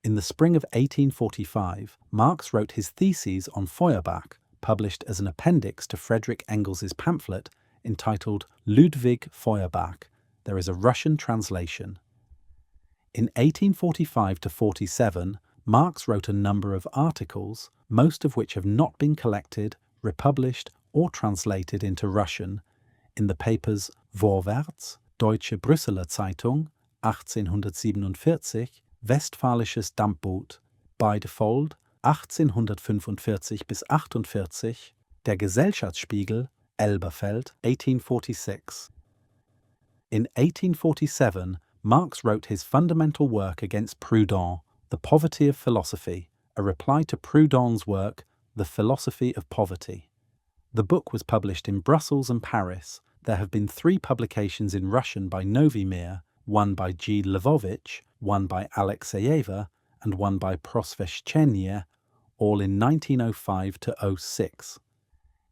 In the spring of 1845, Marx wrote his theses on Feuerbach, published as an appendix to Friedrich Engels's pamphlet entitled Ludwig Feuerbach. There is a Russian translation. In 1845–47, Marx wrote a number of articles, most of which have not been collected, republished, or translated into Russian, in the papers Vorwärts, Deutsche Brüsseler Zeitung, 1847, Westfälisches Dampfboot, Beidefold, 1845–48, Der Gesellschaftsspiegel, Elberfeld, 1846. In 1847, Marx wrote his fundamental work against Proudhon, The Poverty of Philosophy, a reply to Proudhon's work, The Philosophy of Poverty. The book was published in Brussels and Paris. There have been 3 publications in Russian by Vladimir, one by G. Lvovich, one by Alexeyeva, and one by Prosveshchenia, all in 1905–06.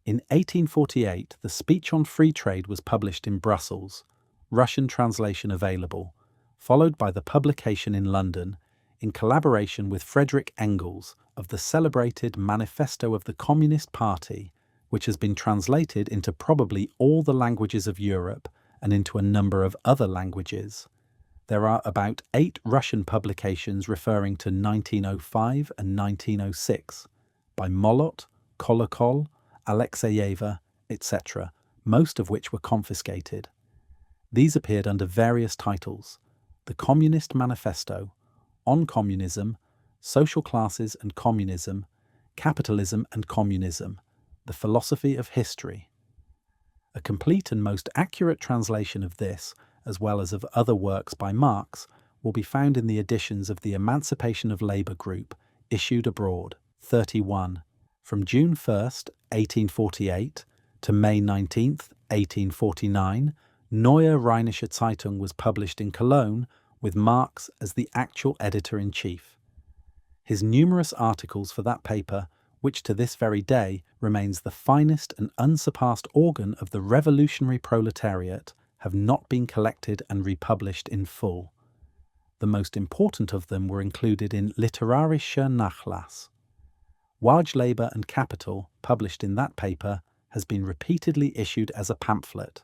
In 1848, the Speech on Free Trade was published in Brussels, Russian translation available, followed by the publication in London, in collaboration with Friedrich Engels, of the celebrated Manifesto of the Communist Party, which has been translated into probably all the languages of Europe and into a number of other languages. There are about 8 Russian publications referring to 1905 and 1906 by Molot, Kolokol, Alexeyeva, etc., most of which were confiscated. These appeared under various titles: The Communist Manifesto, On Communism, Social Classes and Communism, Capitalism and Communism, The Philosophy of History. A complete and most accurate translation of this, as well as of other works by Marx, will be found in the editions of the Emancipation of Labour Group, issued abroad, 31, from June 1st, 1848, to May 19th, 1849, Neue Rheinische Zeitung was published in Cologne, with Marx as the actual editor-in-chief. His numerous articles for that paper, which to this very day remains the finest and unsurpassed organ of the revolutionary proletariat, have not been collected and republished in full. The most important of them were included in Literarischer Nachlass. Wage-Labour and Capital, published in that paper, has been repeatedly issued as a pamphlet.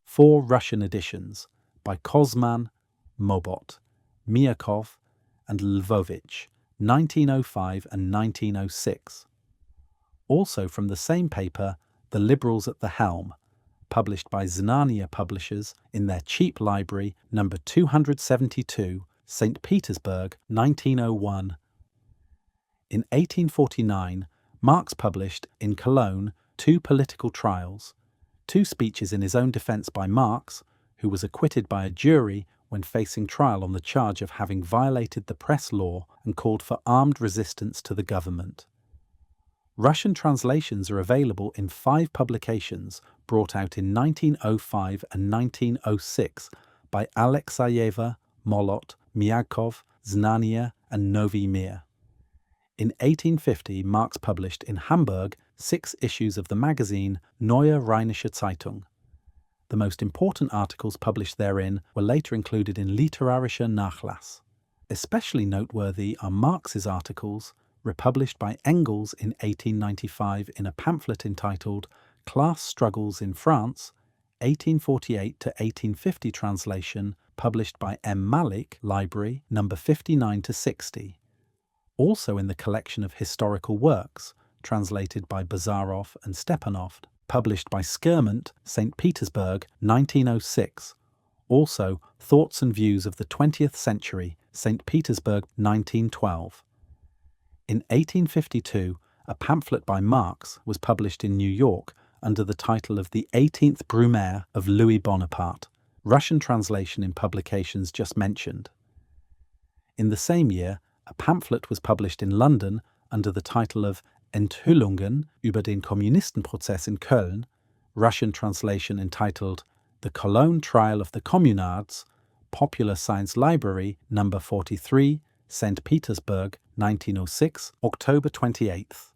4 Russian editions, by Kozman, Mobot, Myakov, and Lvovich, 1905 and 1906. Also from the same paper, The Liberals at the Helm, published by Znania Publishers in their cheap library, number 272, St. Petersburg, 1901. In 1849, Marx published, in Cologne, 2 political trials, 2 speeches in his own defence by Marx, who was acquitted by a jury when facing trial on the charge of having violated the press law and called for armed resistance to the government. Russian translations are available in 5 publications brought out in 1905 and 1906 by Alexeyeva, Molot, Myakov, Znania, and Novy Mir. In 1850, Marx published in Hamburg 6 issues of the magazine Neue Rheinische Zeitung. The most important articles published therein were later included in Literarischer Nachlass. Especially noteworthy are Marx's articles, republished by Engels in 1895 in a pamphlet entitled Class Struggles in France, 1848–1850 translation, published by M. Malik, Library, number 59–60. Also in the collection of historical works, translated by Bazarov and Stepanov, published by Skirmont, St. Petersburg, 1906. Also, Thoughts and Views of the 20th Century, St. Petersburg, 1912. In 1852, a pamphlet by Marx was published in New York under the title of The 18th Brumaire of Louis Bonaparte, Russian translation in publications just mentioned. In the same year, a pamphlet was published in London under the title of Enthüllungen über den Kommunistenprozess in Köln, Russian translation entitled The Cologne Trial of the Communards, Popular Science Library, number 43, St. Petersburg, 1906, October 28th.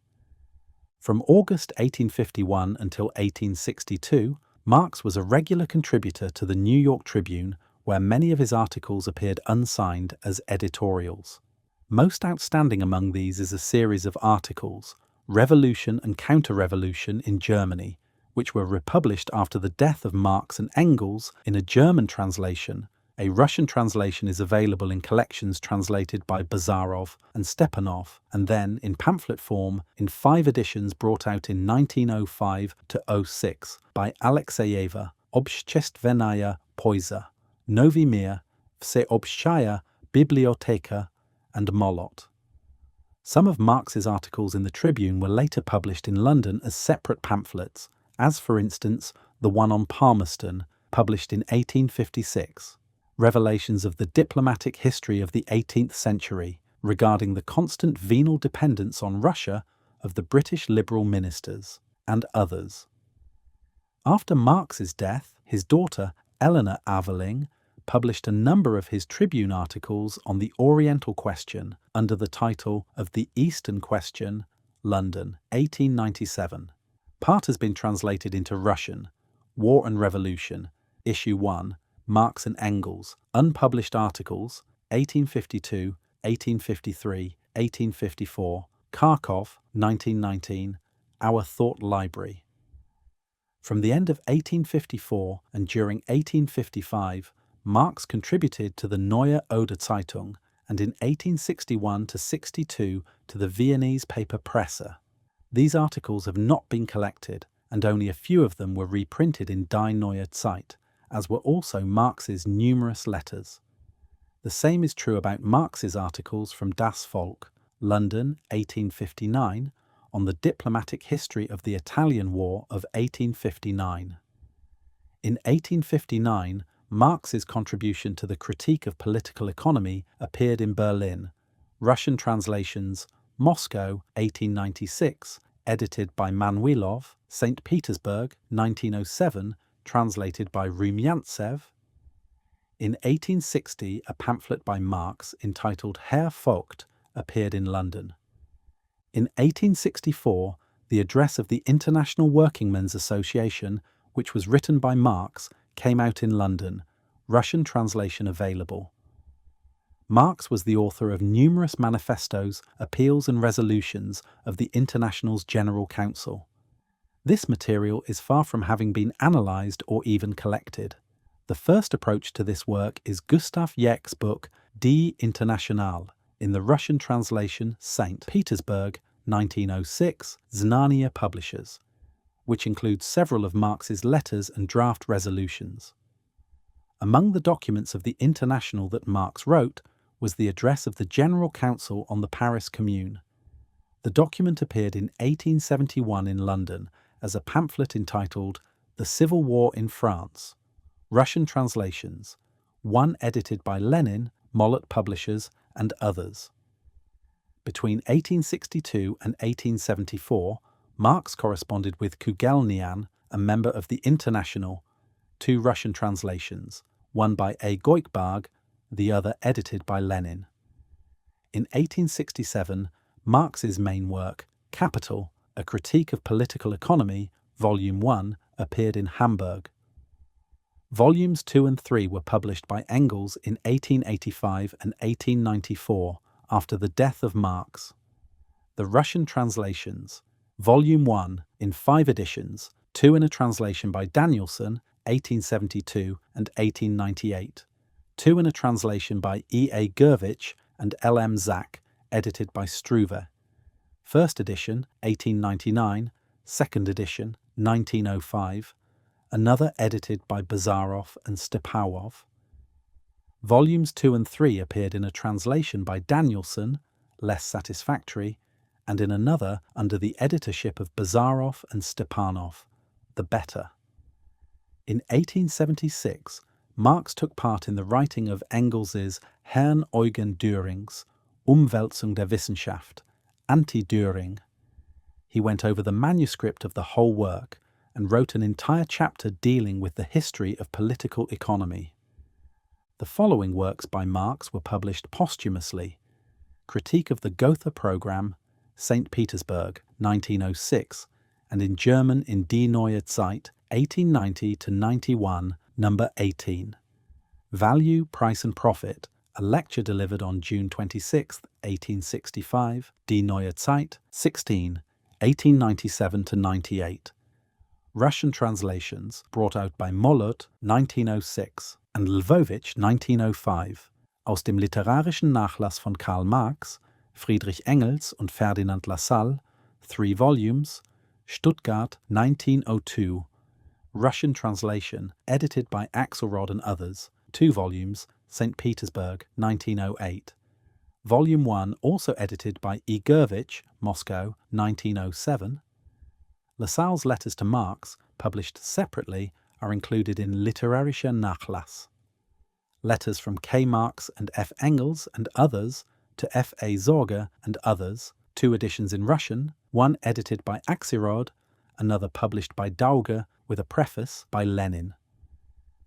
From August 1851 until 1862, Marx was a regular contributor to the New York Tribune, where many of his articles appeared unsigned as editorials. Most outstanding among these is a series of articles, Revolution and Counter-Revolution in Germany, which were republished after the death of Marx and Engels in a German translation. A Russian translation is available in collections translated by Bazarov and Stepanov, and then, in pamphlet form, in 5 editions brought out in 1905–06 by Alexeyeva, Obshcheštvenaya Poyza, Novy Mir, Vseobshchaya Biblioteka, and Molot. Some of Marx's articles in the Tribune were later published in London as separate pamphlets, as for instance the one on Palmerston, published in 1856. Revelations of the diplomatic history of the 18th century regarding the constant venal dependence on Russia of the British Liberal ministers, and others. After Marx's death, his daughter, Eleanor Aveling, published a number of his Tribune articles on the Oriental question under the title of The Eastern Question, London, 1897. Part has been translated into Russian, War and Revolution, Issue 1, Marx and Engels, Unpublished Articles, 1852, 1853, 1854, Kharkov, 1919, Our Thought Library. From the end of 1854 and during 1855, Marx contributed to the Neue Oder Zeitung and in 1861–62 to the Viennese paper Presse. These articles have not been collected, and only a few of them were reprinted in Die Neue Zeit, as were also Marx's numerous letters. The same is true about Marx's articles from Das Volk, London, 1859, on the diplomatic history of the Italian War of 1859. In 1859, Marx's contribution to the Critique of Political Economy appeared in Berlin. Russian translations, Moscow, 1896, edited by Manwilov, St. Petersburg, 1907, translated by Rumyantsev. In 1860, a pamphlet by Marx entitled Herr Vogt appeared in London. In 1864, the address of the International Workingmen's Association, which was written by Marx, came out in London, Russian translation available. Marx was the author of numerous manifestos, appeals and resolutions of the International's General Council. This material is far from having been analysed or even collected. The first approach to this work is Gustav Jech's book Die Internationale, in the Russian translation St. Petersburg, 1906, Znania Publishers, which includes several of Marx's letters and draft resolutions. Among the documents of the International that Marx wrote was the address of the General Council on the Paris Commune. The document appeared in 1871 in London as a pamphlet entitled The Civil War in France, Russian translations, one edited by Lenin, Molot Publishers, and others. Between 1862 and 1874, Marx corresponded with Kugelnian, a member of the International, 2 Russian translations, one by A. Goikhbag, the other edited by Lenin. In 1867, Marx's main work, Capital, A Critique of Political Economy, Volume 1, appeared in Hamburg. Volumes 2 and 3 were published by Engels in 1885 and 1894, after the death of Marx. The Russian translations, Volume 1, in 5 editions, 2 in a translation by Danielson, 1872 and 1898, 2 in a translation by E. A. Gurvich and L. M. Zach, edited by Struve. First edition, 1899, second edition, 1905, another edited by Bazarov and Stepawov. Volumes 2 and 3 appeared in a translation by Danielson, less satisfactory, and in another under the editorship of Bazarov and Stepanov, the better. In 1876, Marx took part in the writing of Engels's Herrn Eugen Dürings Umwälzung der Wissenschaft, Anti-Düring. He went over the manuscript of the whole work and wrote an entire chapter dealing with the history of political economy. The following works by Marx were published posthumously: Critique of the Gotha Programme, St. Petersburg, 1906, and in German in Die Neue Zeit, 1890–91, number 18. Value, Price and Profit, a lecture delivered on June 26, 1865, Die Neue Zeit, 16, 1897–98. Russian translations brought out by Molot, 1906, and Lvovich, 1905, aus dem literarischen Nachlass von Karl Marx, Friedrich Engels und Ferdinand Lassalle, 3 volumes, Stuttgart, 1902. Russian translation, edited by Axelrod and others, 2 volumes, St. Petersburg, 1908. Volume 1, also edited by E. Gurvich, Moscow, 1907. Lassalle's letters to Marx, published separately, are included in Literarischer Nachlass. Letters from K. Marx and F. Engels and others to F. A. Sorge and others, 2 editions in Russian, one edited by Axelrod, another published by Dauge with a preface by Lenin.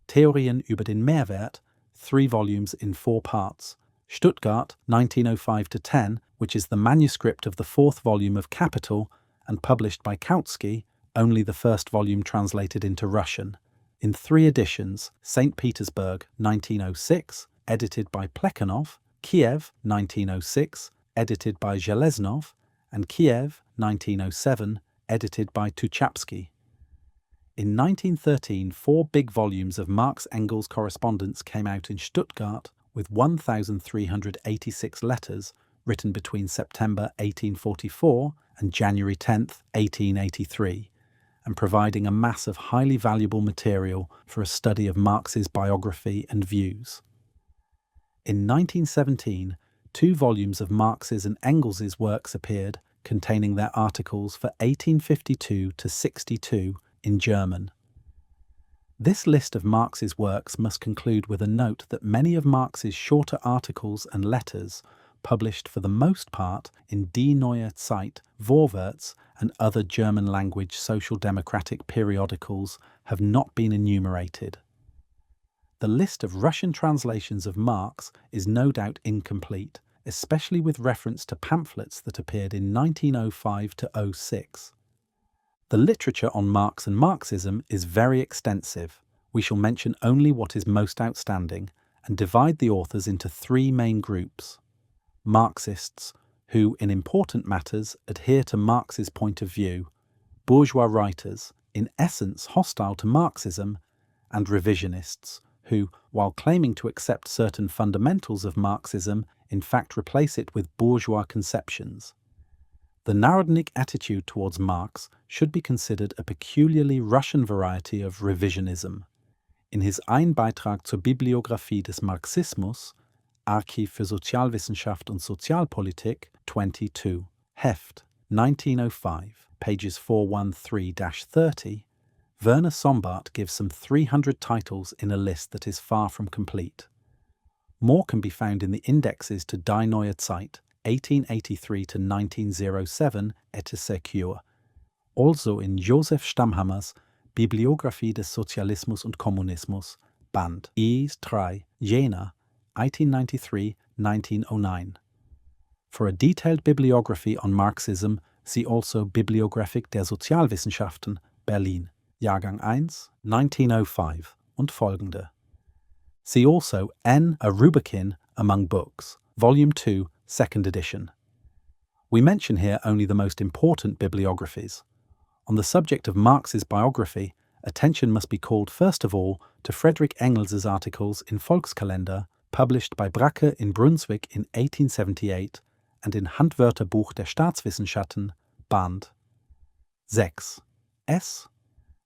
Theorien über den Mehrwert, 3 volumes in 4 parts. Stuttgart, 1905–10, which is the manuscript of the 4th volume of Capital and published by Kautsky, only the 1st volume translated into Russian. In 3 editions, St. Petersburg, 1906, edited by Plekhanov, Kiev, 1906, edited by Zheleznov, and Kiev, 1907, edited by Tuchapsky. In 1913, 4 big volumes of Marx-Engels correspondence came out in Stuttgart with 1,386 letters written between September 1844 and January 10, 1883, and providing a mass of highly valuable material for a study of Marx's biography and views. In 1917, 2 volumes of Marx's and Engels's works appeared containing their articles for 1852–62 in German. This list of Marx's works must conclude with a note that many of Marx's shorter articles and letters, published for the most part in Die Neue Zeit, Vorwärts, and other German-language social democratic periodicals, have not been enumerated. The list of Russian translations of Marx is no doubt incomplete, especially with reference to pamphlets that appeared in 1905–06. The literature on Marx and Marxism is very extensive. We shall mention only what is most outstanding and divide the authors into 3 main groups. Marxists, who in important matters adhere to Marx's point of view, bourgeois writers, in essence hostile to Marxism, and revisionists, who, while claiming to accept certain fundamentals of Marxism, in fact replace it with bourgeois conceptions. The Narodnik attitude towards Marx should be considered a peculiarly Russian variety of revisionism. In his Ein Beitrag zur Bibliographie des Marxismus, Archiv für Sozialwissenschaft und Sozialpolitik, 22, Heft, 1905, pages 413–30, Werner Sombart gives some 300 titles in a list that is far from complete. More can be found in the indexes to Die Neue Zeit, 1883–1907, et Secure, also in Josef Stammhammer's Bibliographie des Sozialismus und Kommunismus, Band I3, Jena, 1893–1909. For a detailed bibliography on Marxism, see also Bibliographik der Sozialwissenschaften, Berlin, Jahrgang 1, 1905 und folgende. See also N. A Rubikin Among Books, Volume 2, 2nd edition. We mention here only the most important bibliographies. On the subject of Marx's biography, attention must be called first of all to Friedrich Engels's articles in Volkskalender, published by Bracke in Brunswick in 1878 and in Handwörterbuch der Staatswissenschaften, Band 6, S.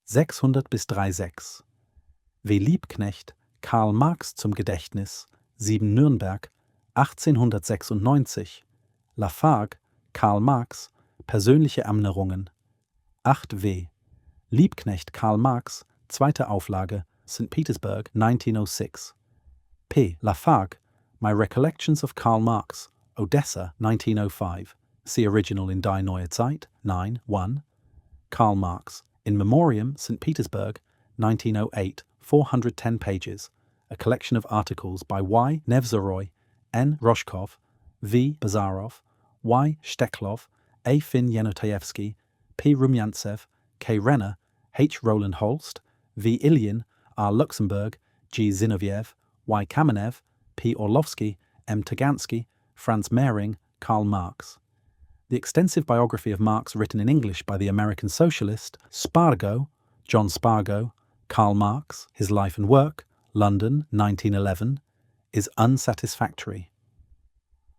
600–36. W. Liebknecht, Karl Marx zum Gedächtnis, 7 Nürnberg, 1896. Lafargue, Karl Marx, Persönliche Erinnerungen, 8 W. Liebknecht, Karl Marx, 2. Auflage, St. Petersburg, 1906. P. Lafargue, My Recollections of Karl Marx, Odessa, 1905. See original in Die Neue Zeit, 9, 1. Karl Marx, In Memoriam, St. Petersburg, 1908, 410 pages, a collection of articles by Y. Nevzoroy, N. Roshkov, V. Bazarov, Y. Steklov, A. Fin Yenotaevsky, P. Rumyantsev, K. Renner, H. Roland Holst, V. Ilyin, R. Luxemburg, G. Zinoviev, Y. Kamenev, P. Orlovsky, M. Tagansky, Franz Mehring, Karl Marx. The extensive biography of Marx written in English by the American socialist Spargo, John Spargo, Karl Marx, His Life and Work, London, 1911, is unsatisfactory.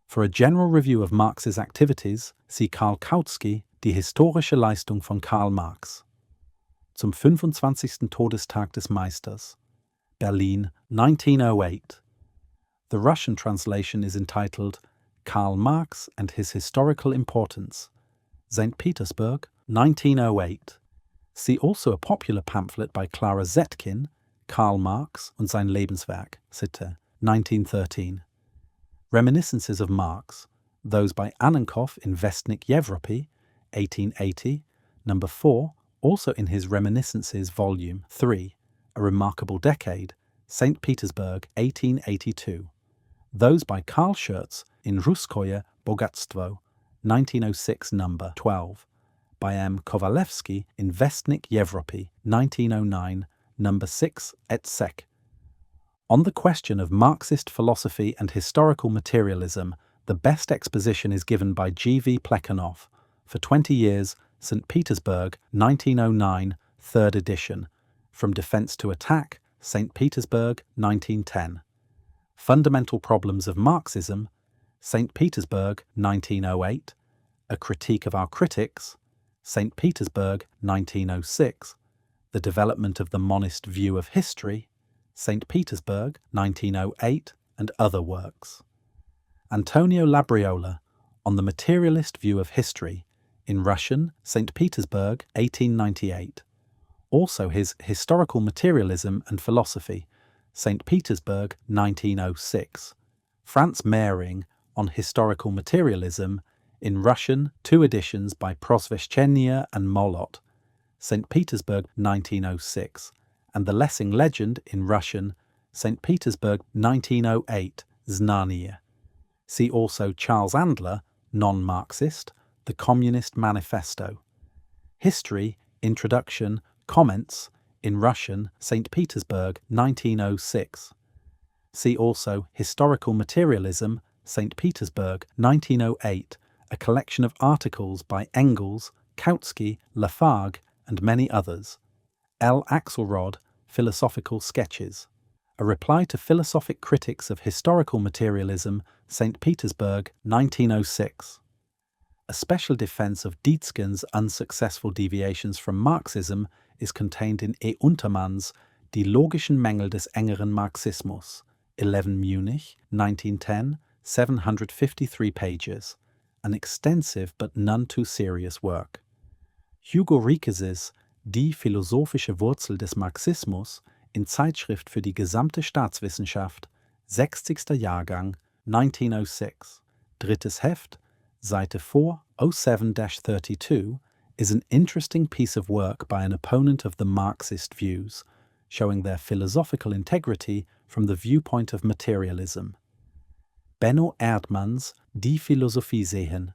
For a general review of Marx's activities, see Karl Kautsky, Die historische Leistung von Karl Marx. Zum 25. Todestag des Meisters. Berlin, 1908. The Russian translation is entitled Karl Marx and His Historical Importance. St. Petersburg, 1908. See also a popular pamphlet by Clara Zetkin, Karl Marx und sein Lebenswerk, Sitte, 1913. Reminiscences of Marx, those by Annenkov in Vestnik Evropy, 1880, number 4, also in his Reminiscences, Volume 3, A Remarkable Decade, St. Petersburg, 1882. Those by Karl Schurz in Russkoye Bogatstvo, 1906, number 12, by M. Kovalevsky in Vestnik Evropy, 1909, number 6, et seq. On the question of Marxist philosophy and historical materialism, the best exposition is given by G. V. Plekhanov, for 20 years, St. Petersburg, 1909, 3rd edition, From Defense to Attack, St. Petersburg, 1910. Fundamental Problems of Marxism, St. Petersburg, 1908, A Critique of Our Critics, St. Petersburg, 1906, The Development of the Monist View of History, St. Petersburg, 1908, and other works. Antonio Labriola, On the Materialist View of History, in Russian, St. Petersburg, 1898. Also his Historical Materialism and Philosophy, St. Petersburg, 1906. Franz Mehring, On Historical Materialism, in Russian, 2 editions by Prosveshchenia and Molot, St. Petersburg, 1906, and The Lessing Legend in Russian, St. Petersburg, 1908, Znanie. See also Charles Andler, Non-Marxist, The Communist Manifesto. History, Introduction, Comments, in Russian, St. Petersburg, 1906. See also Historical Materialism, St. Petersburg, 1908, a collection of articles by Engels, Kautsky, Lafargue, and many others. L. Axelrod, Philosophical Sketches. A reply to philosophic critics of historical materialism, St. Petersburg, 1906. A special defense of Dietzgen's unsuccessful deviations from Marxism is contained in E. Untermann's Die logischen Mängel des engeren Marxismus, 11 Munich, 1910, 753 pages, an extensive but none too serious work. Hugo Riekes's Die philosophische Wurzel des Marxismus in Zeitschrift für die gesamte Staatswissenschaft, 60. Jahrgang, 1906, drittes Heft, Seite 407-32, is an interesting piece of work by an opponent of the Marxist views, showing their philosophical integrity from the viewpoint of materialism. Benno Erdmanns Die Philosophie sehen.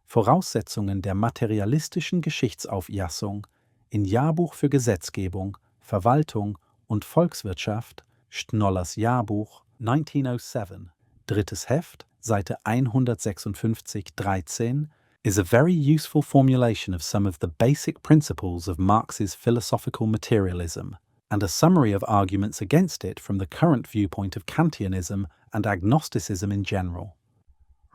Voraussetzungen der materialistischen Geschichtsauffassung in Jahrbuch für Gesetzgebung, Verwaltung und Volkswirtschaft, Schnollers Jahrbuch, 1907, drittes Heft, Seite 156-13, is a very useful formulation of some of the basic principles of Marx's philosophical materialism, and a summary of arguments against it from the current viewpoint of Kantianism and agnosticism in general.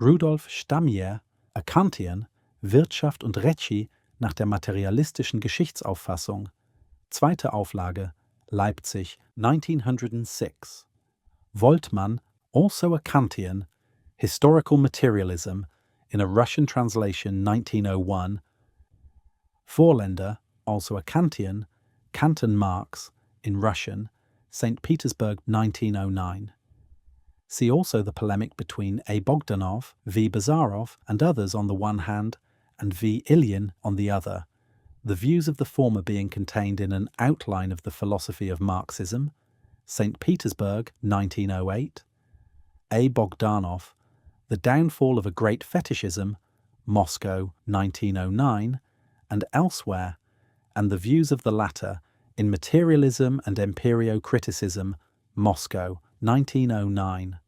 Rudolf Stamier, A Kantian, Wirtschaft und Recht nach der materialistischen Geschichtsauffassung, zweite Auflage, Leipzig, 1906. Woltmann, also a Kantian, Historical Materialism, in a Russian translation, 1901. Vorländer, also a Kantian, Kanton Marx, in Russian, St. Petersburg, 1909. See also the polemic between A. Bogdanov, V. Bazarov, and others on the one hand, and V. Ilyin on the other, the views of the former being contained in an outline of the philosophy of Marxism, St. Petersburg, 1908, A. Bogdanov, The Downfall of a Great Fetishism, Moscow, 1909, and elsewhere, and the views of the latter in Materialism and Empirio-Criticism, Moscow, 1909.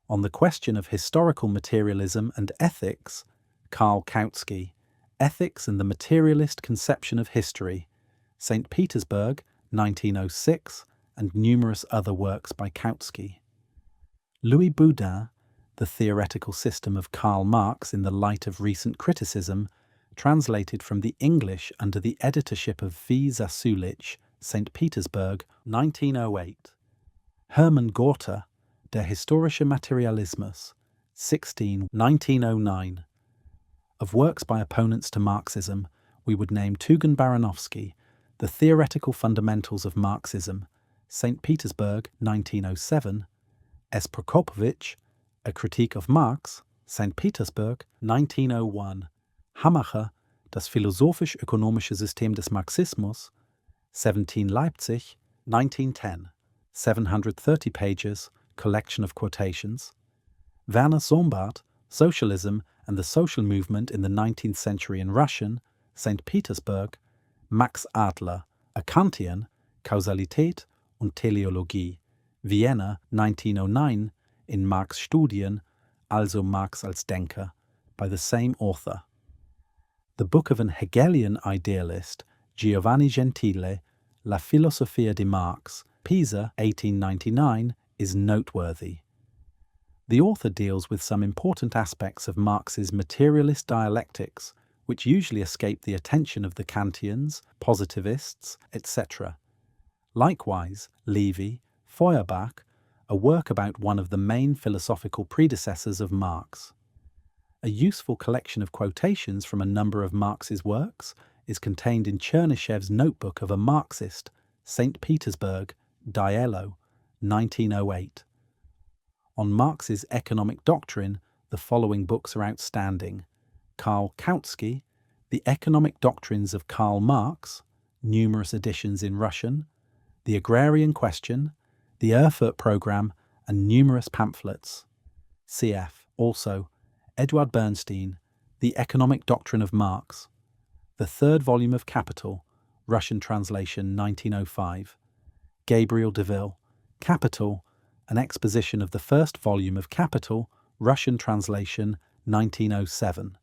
On the question of historical materialism and ethics, Karl Kautsky, Ethics and the Materialist Conception of History, St. Petersburg, 1906, and numerous other works by Kautsky. Louis Boudin, The Theoretical System of Karl Marx in the Light of Recent Criticism, translated from the English under the editorship of V. Zasulich, St. Petersburg, 1908. Hermann Gorter, Der historische Materialismus, 1909. Of works by opponents to Marxism, we would name Tugendbaranowski, The Theoretical Fundamentals of Marxism, St. Petersburg, 1907, S. Prokopovich, A Critique of Marx, St. Petersburg, 1901, Hammacher, Das philosophisch-ökonomische System des Marxismus, 17 Leipzig, 1910, 730 pages, collection of quotations. Werner Sombart, Socialism and the Social Movement in the 19th Century in Russian, St. Petersburg, Max Adler, A Kantian, Kausalität und Teleologie, Vienna, 1909, in Marx Studien, also Marx als Denker, by the same author. The book of an Hegelian idealist, Giovanni Gentile, La Filosofia di Marx, Pisa, 1899, is noteworthy. The author deals with some important aspects of Marx's materialist dialectics, which usually escape the attention of the Kantians, positivists, etc. Likewise, Levy, Feuerbach, a work about one of the main philosophical predecessors of Marx. A useful collection of quotations from a number of Marx's works is contained in Chernyshev's Notebook of a Marxist, St. Petersburg, Diello, 1908. On Marx's economic doctrine, the following books are outstanding: Karl Kautsky, The Economic Doctrines of Karl Marx, numerous editions in Russian, The Agrarian Question, The Erfurt Programme, and numerous pamphlets. Cf. Also, Edward Bernstein, The Economic Doctrine of Marx, the third volume of Capital, Russian translation 1905, Gabriel Deville, Capital, an exposition of the first volume of Capital, Russian translation 1907.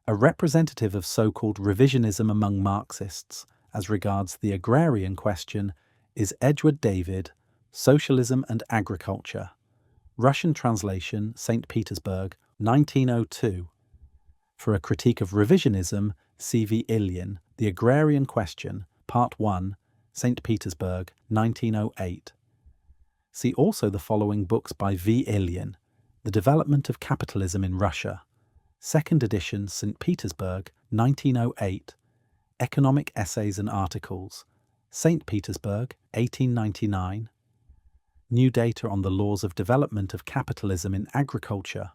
A representative of so-called revisionism among Marxists as regards the agrarian question is Edward David, Socialism and Agriculture, Russian translation, St. Petersburg, 1902. For a critique of revisionism, C. V. Ilyin, The Agrarian Question, Part 1, St. Petersburg, 1908. See also the following books by V. Ilyin: The Development of Capitalism in Russia, second edition, St. Petersburg, 1908, Economic Essays and Articles, St. Petersburg, 1899, New Data on the Laws of Development of Capitalism in Agriculture,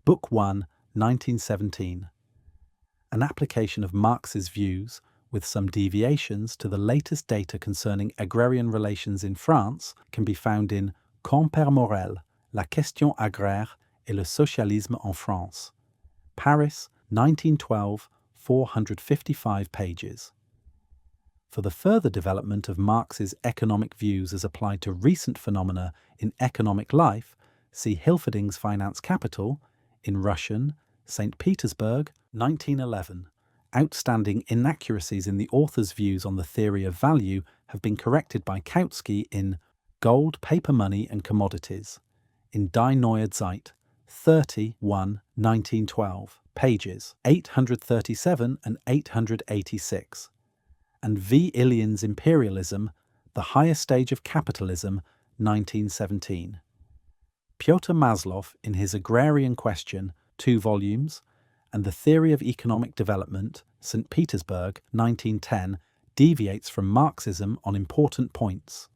Book 1, 1917. An application of Marx's views, with some deviations, to the latest data concerning agrarian relations in France can be found in Compère Morel, La question agraire et le socialisme en France, Paris, 1912, 455 pages. For the further development of Marx's economic views as applied to recent phenomena in economic life, see Hilferding's Finance Capital, in Russian, St. Petersburg, 1911. Outstanding inaccuracies in the author's views on the theory of value have been corrected by Kautsky in Gold, Paper Money and Commodities, in Die Neue Zeit, 31, 1912, pages 837 and 886, and V. Ilyin's Imperialism, The Higher Stage of Capitalism, 1917. Pyotr Maslov, in his Agrarian Question, 2 volumes, and The Theory of Economic Development, St. Petersburg, 1910, deviates from Marxism on important points.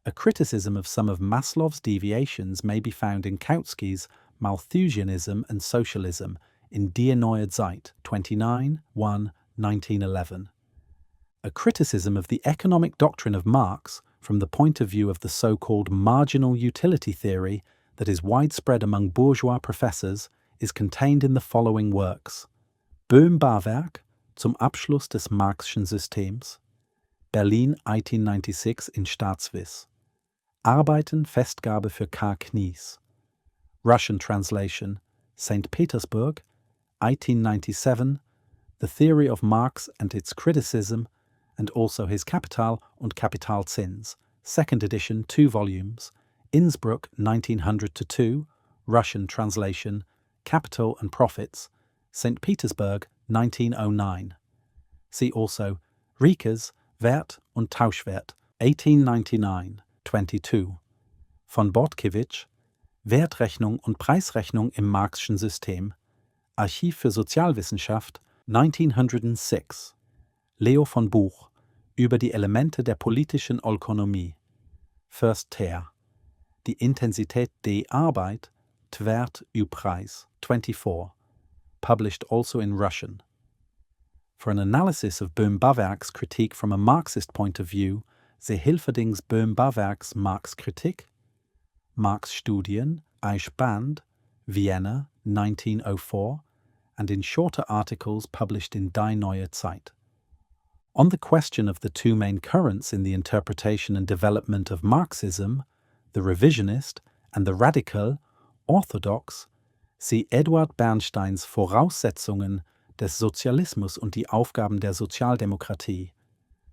A criticism of some of Maslov's deviations may be found in Kautsky's Malthusianism and Socialism in Die Neue Zeit, 29, 1, 1911. A criticism of the economic doctrine of Marx from the point of view of the so-called marginal utility theory that is widespread among bourgeois professors is contained in the following works: Böhm-Bawerk zum Abschluss des Marxischen Systems, Berlin 1896 in Staatswiss, Arbeiten Festgabe für K. Knies. Russian translation, St. Petersburg, 1897, The Theory of Marx and Its Criticism, and also his Kapital und Kapitalzins, second edition, 2 volumes, Innsbruck 1902, Russian translation, Capital and Profits, St. Petersburg 1909. See also Riekes, Wert und Tauschwert, 1899, 22. Von Bortkiewicz, Wertrechnung und Preisrechnung im Marxischen System, Archiv für Sozialwissenschaft, 1906. Leo von Buch, über die Elemente der politischen Ökonomie, First Tear. Die Intensität der Arbeit, Twert u Preis, 24. Published also in Russian. For an analysis of Böhm-Bawerk's critique from a Marxist point of view, see Hilferdings Böhm-Bawerk's Marx-Kritik, Marx-Studien, Eichband, Vienna, 1904, and in shorter articles published in Die Neue Zeit. On the question of the two main currents in the interpretation and development of Marxism, the revisionist and the radical, orthodox, see Eduard Bernsteins Voraussetzungen des Sozialismus und die Aufgaben der Sozialdemokratie,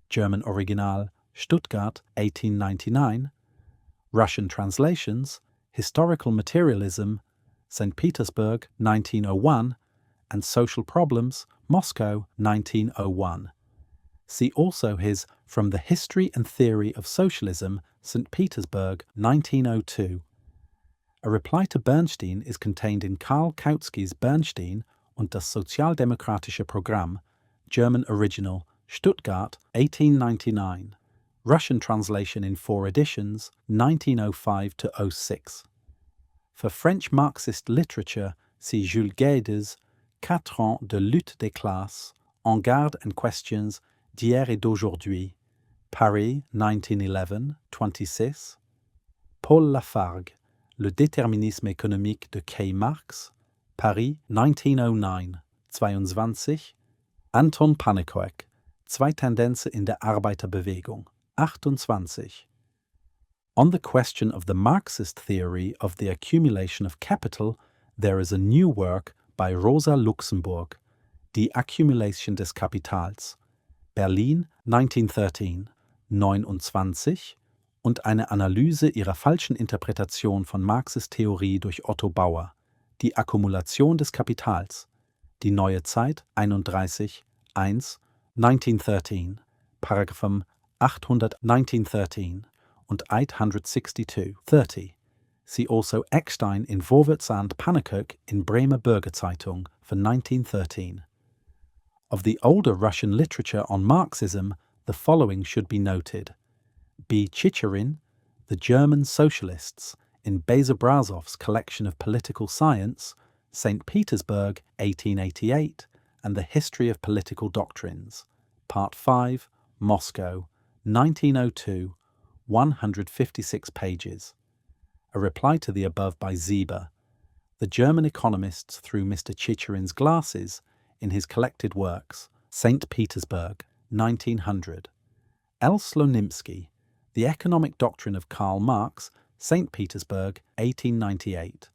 German Original, Stuttgart, 1899, Russian translations, Historical Materialism, St. Petersburg, 1901, and Social Problems, Moscow, 1901. See also his From the History and Theory of Socialism, St. Petersburg, 1902. A reply to Bernstein is contained in Karl Kautsky's Bernstein und das Sozialdemokratische Programm, German Original, Stuttgart, 1899. Russian translation in 4 editions, 1905–06. For French Marxist literature, see Jules Guesde's 4 ans de lutte des classes, en garde and questions d'hier et d'aujourd'hui, Paris, 1911, 26. Paul Lafargue, Le déterminisme économique de Karl Marx, Paris, 1909, 22. Anton Pannekoek, Zwei Tendenzen in der Arbeiterbewegung, 28. On the question of the Marxist theory of the accumulation of capital, there is a new work by Rosa Luxemburg, Die Accumulation des Kapitals, Berlin, 1913, 29, und eine Analyse ihrer falschen Interpretation von Marxes Theorie durch Otto Bauer, Die Akkumulation des Kapitals, Die Neue Zeit, 31, 1, 1913, Paragraphum 800 1913 und 862, 30. See also Eckstein in Vorwärts and Pannekoek in Bremer Bürgerzeitung for 1913. Of the older Russian literature on Marxism, the following should be noted. B. Chicherin, The German Socialists, in Bezobrazov's collection of political science, St. Petersburg, 1888, and the History of Political Doctrines, Part 5, Moscow, 1902, 156 pages. A reply to the above by Sieber, The German Economists Through Mr. Chicherin's Glasses, in his collected works, St. Petersburg, 1900. L. Slonimsky, The Economic Doctrine of Karl Marx, St. Petersburg, 1898.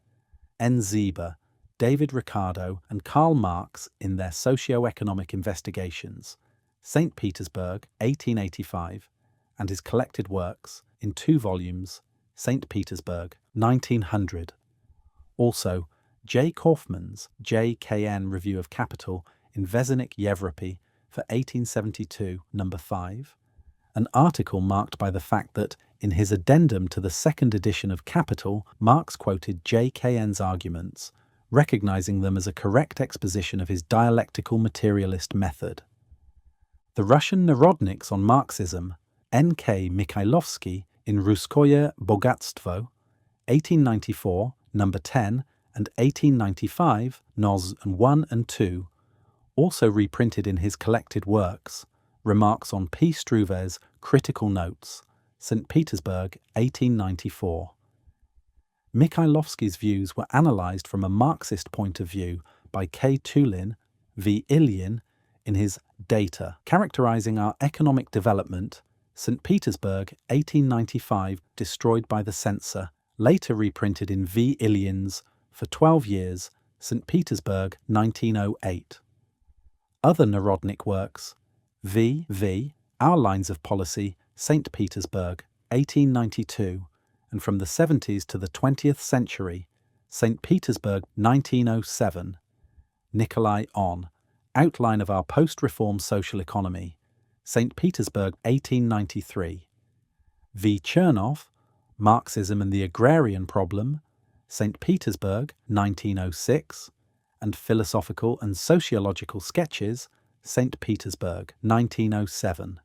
N. Sieber, David Ricardo, and Karl Marx in their Socio-Economic Investigations, St. Petersburg, 1885, and his collected works, in 2 volumes, St. Petersburg, 1900. Also, J. Kaufman's J.K.N. Review of Capital in Vesenik Yevropy for 1872, No. 5, an article marked by the fact that, in his addendum to the second edition of Capital, Marx quoted J.K.N.'s arguments, recognizing them as a correct exposition of his dialectical materialist method. The Russian Narodniks on Marxism, N.K. Mikhailovsky in Russkoye Bogatstvo, 1894, No. 10, and 1895, Nos. 1 and 2, also reprinted in his collected works, Remarks on P. Struve's Critical Notes, St. Petersburg, 1894. Mikhailovsky's views were analysed from a Marxist point of view by K. Tulin v. Ilyin in his Data, characterizing our economic development, St. Petersburg, 1895, destroyed by the censor, later reprinted in V. Illions for 12 years, St. Petersburg, 1908. Other Narodnik works: V. Our Lines of Policy, St. Petersburg, 1892, and from the 70s to the 20th century, St. Petersburg, 1907. Nikolai On, Outline of Our Post-Reform Social Economy, St. Petersburg, 1893. V. Chernoff, Marxism and the Agrarian Problem, St. Petersburg, 1906, and Philosophical and Sociological Sketches, St. Petersburg, 1907.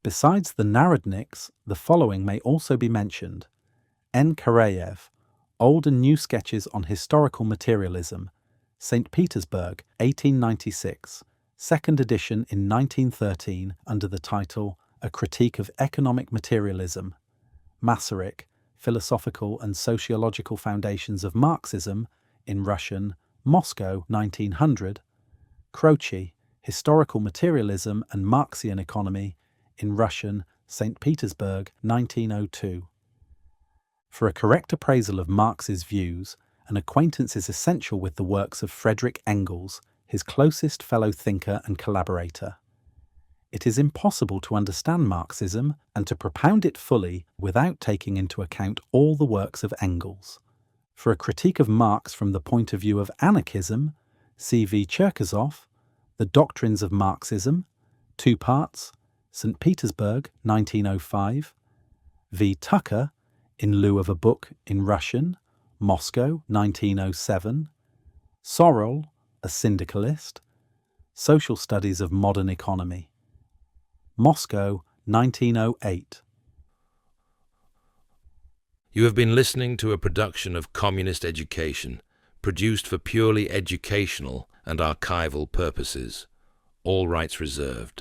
Besides the Narodniks, the following may also be mentioned: N. Karayev, Old and New Sketches on Historical Materialism, St. Petersburg, 1896, second edition in 1913 under the title A Critique of Economic Materialism. Masaryk, Philosophical and Sociological Foundations of Marxism, in Russian, Moscow, 1900. Croce, Historical Materialism and Marxian Economy, in Russian, St. Petersburg, 1902. For a correct appraisal of Marx's views, an acquaintance is essential with the works of Friedrich Engels, his closest fellow thinker and collaborator. It is impossible to understand Marxism and to propound it fully without taking into account all the works of Engels. For a critique of Marx from the point of view of anarchism, see V. Cherkasov, The Doctrines of Marxism, 2 parts, St. Petersburg, 1905, V. Tucker, In Lieu of a Book, in Russian, Moscow, 1907, Sorel, A Syndicalist, Social Studies of Modern Economy, Moscow, 1908. You have been listening to a production of Communist Education, produced for purely educational and archival purposes. All rights reserved.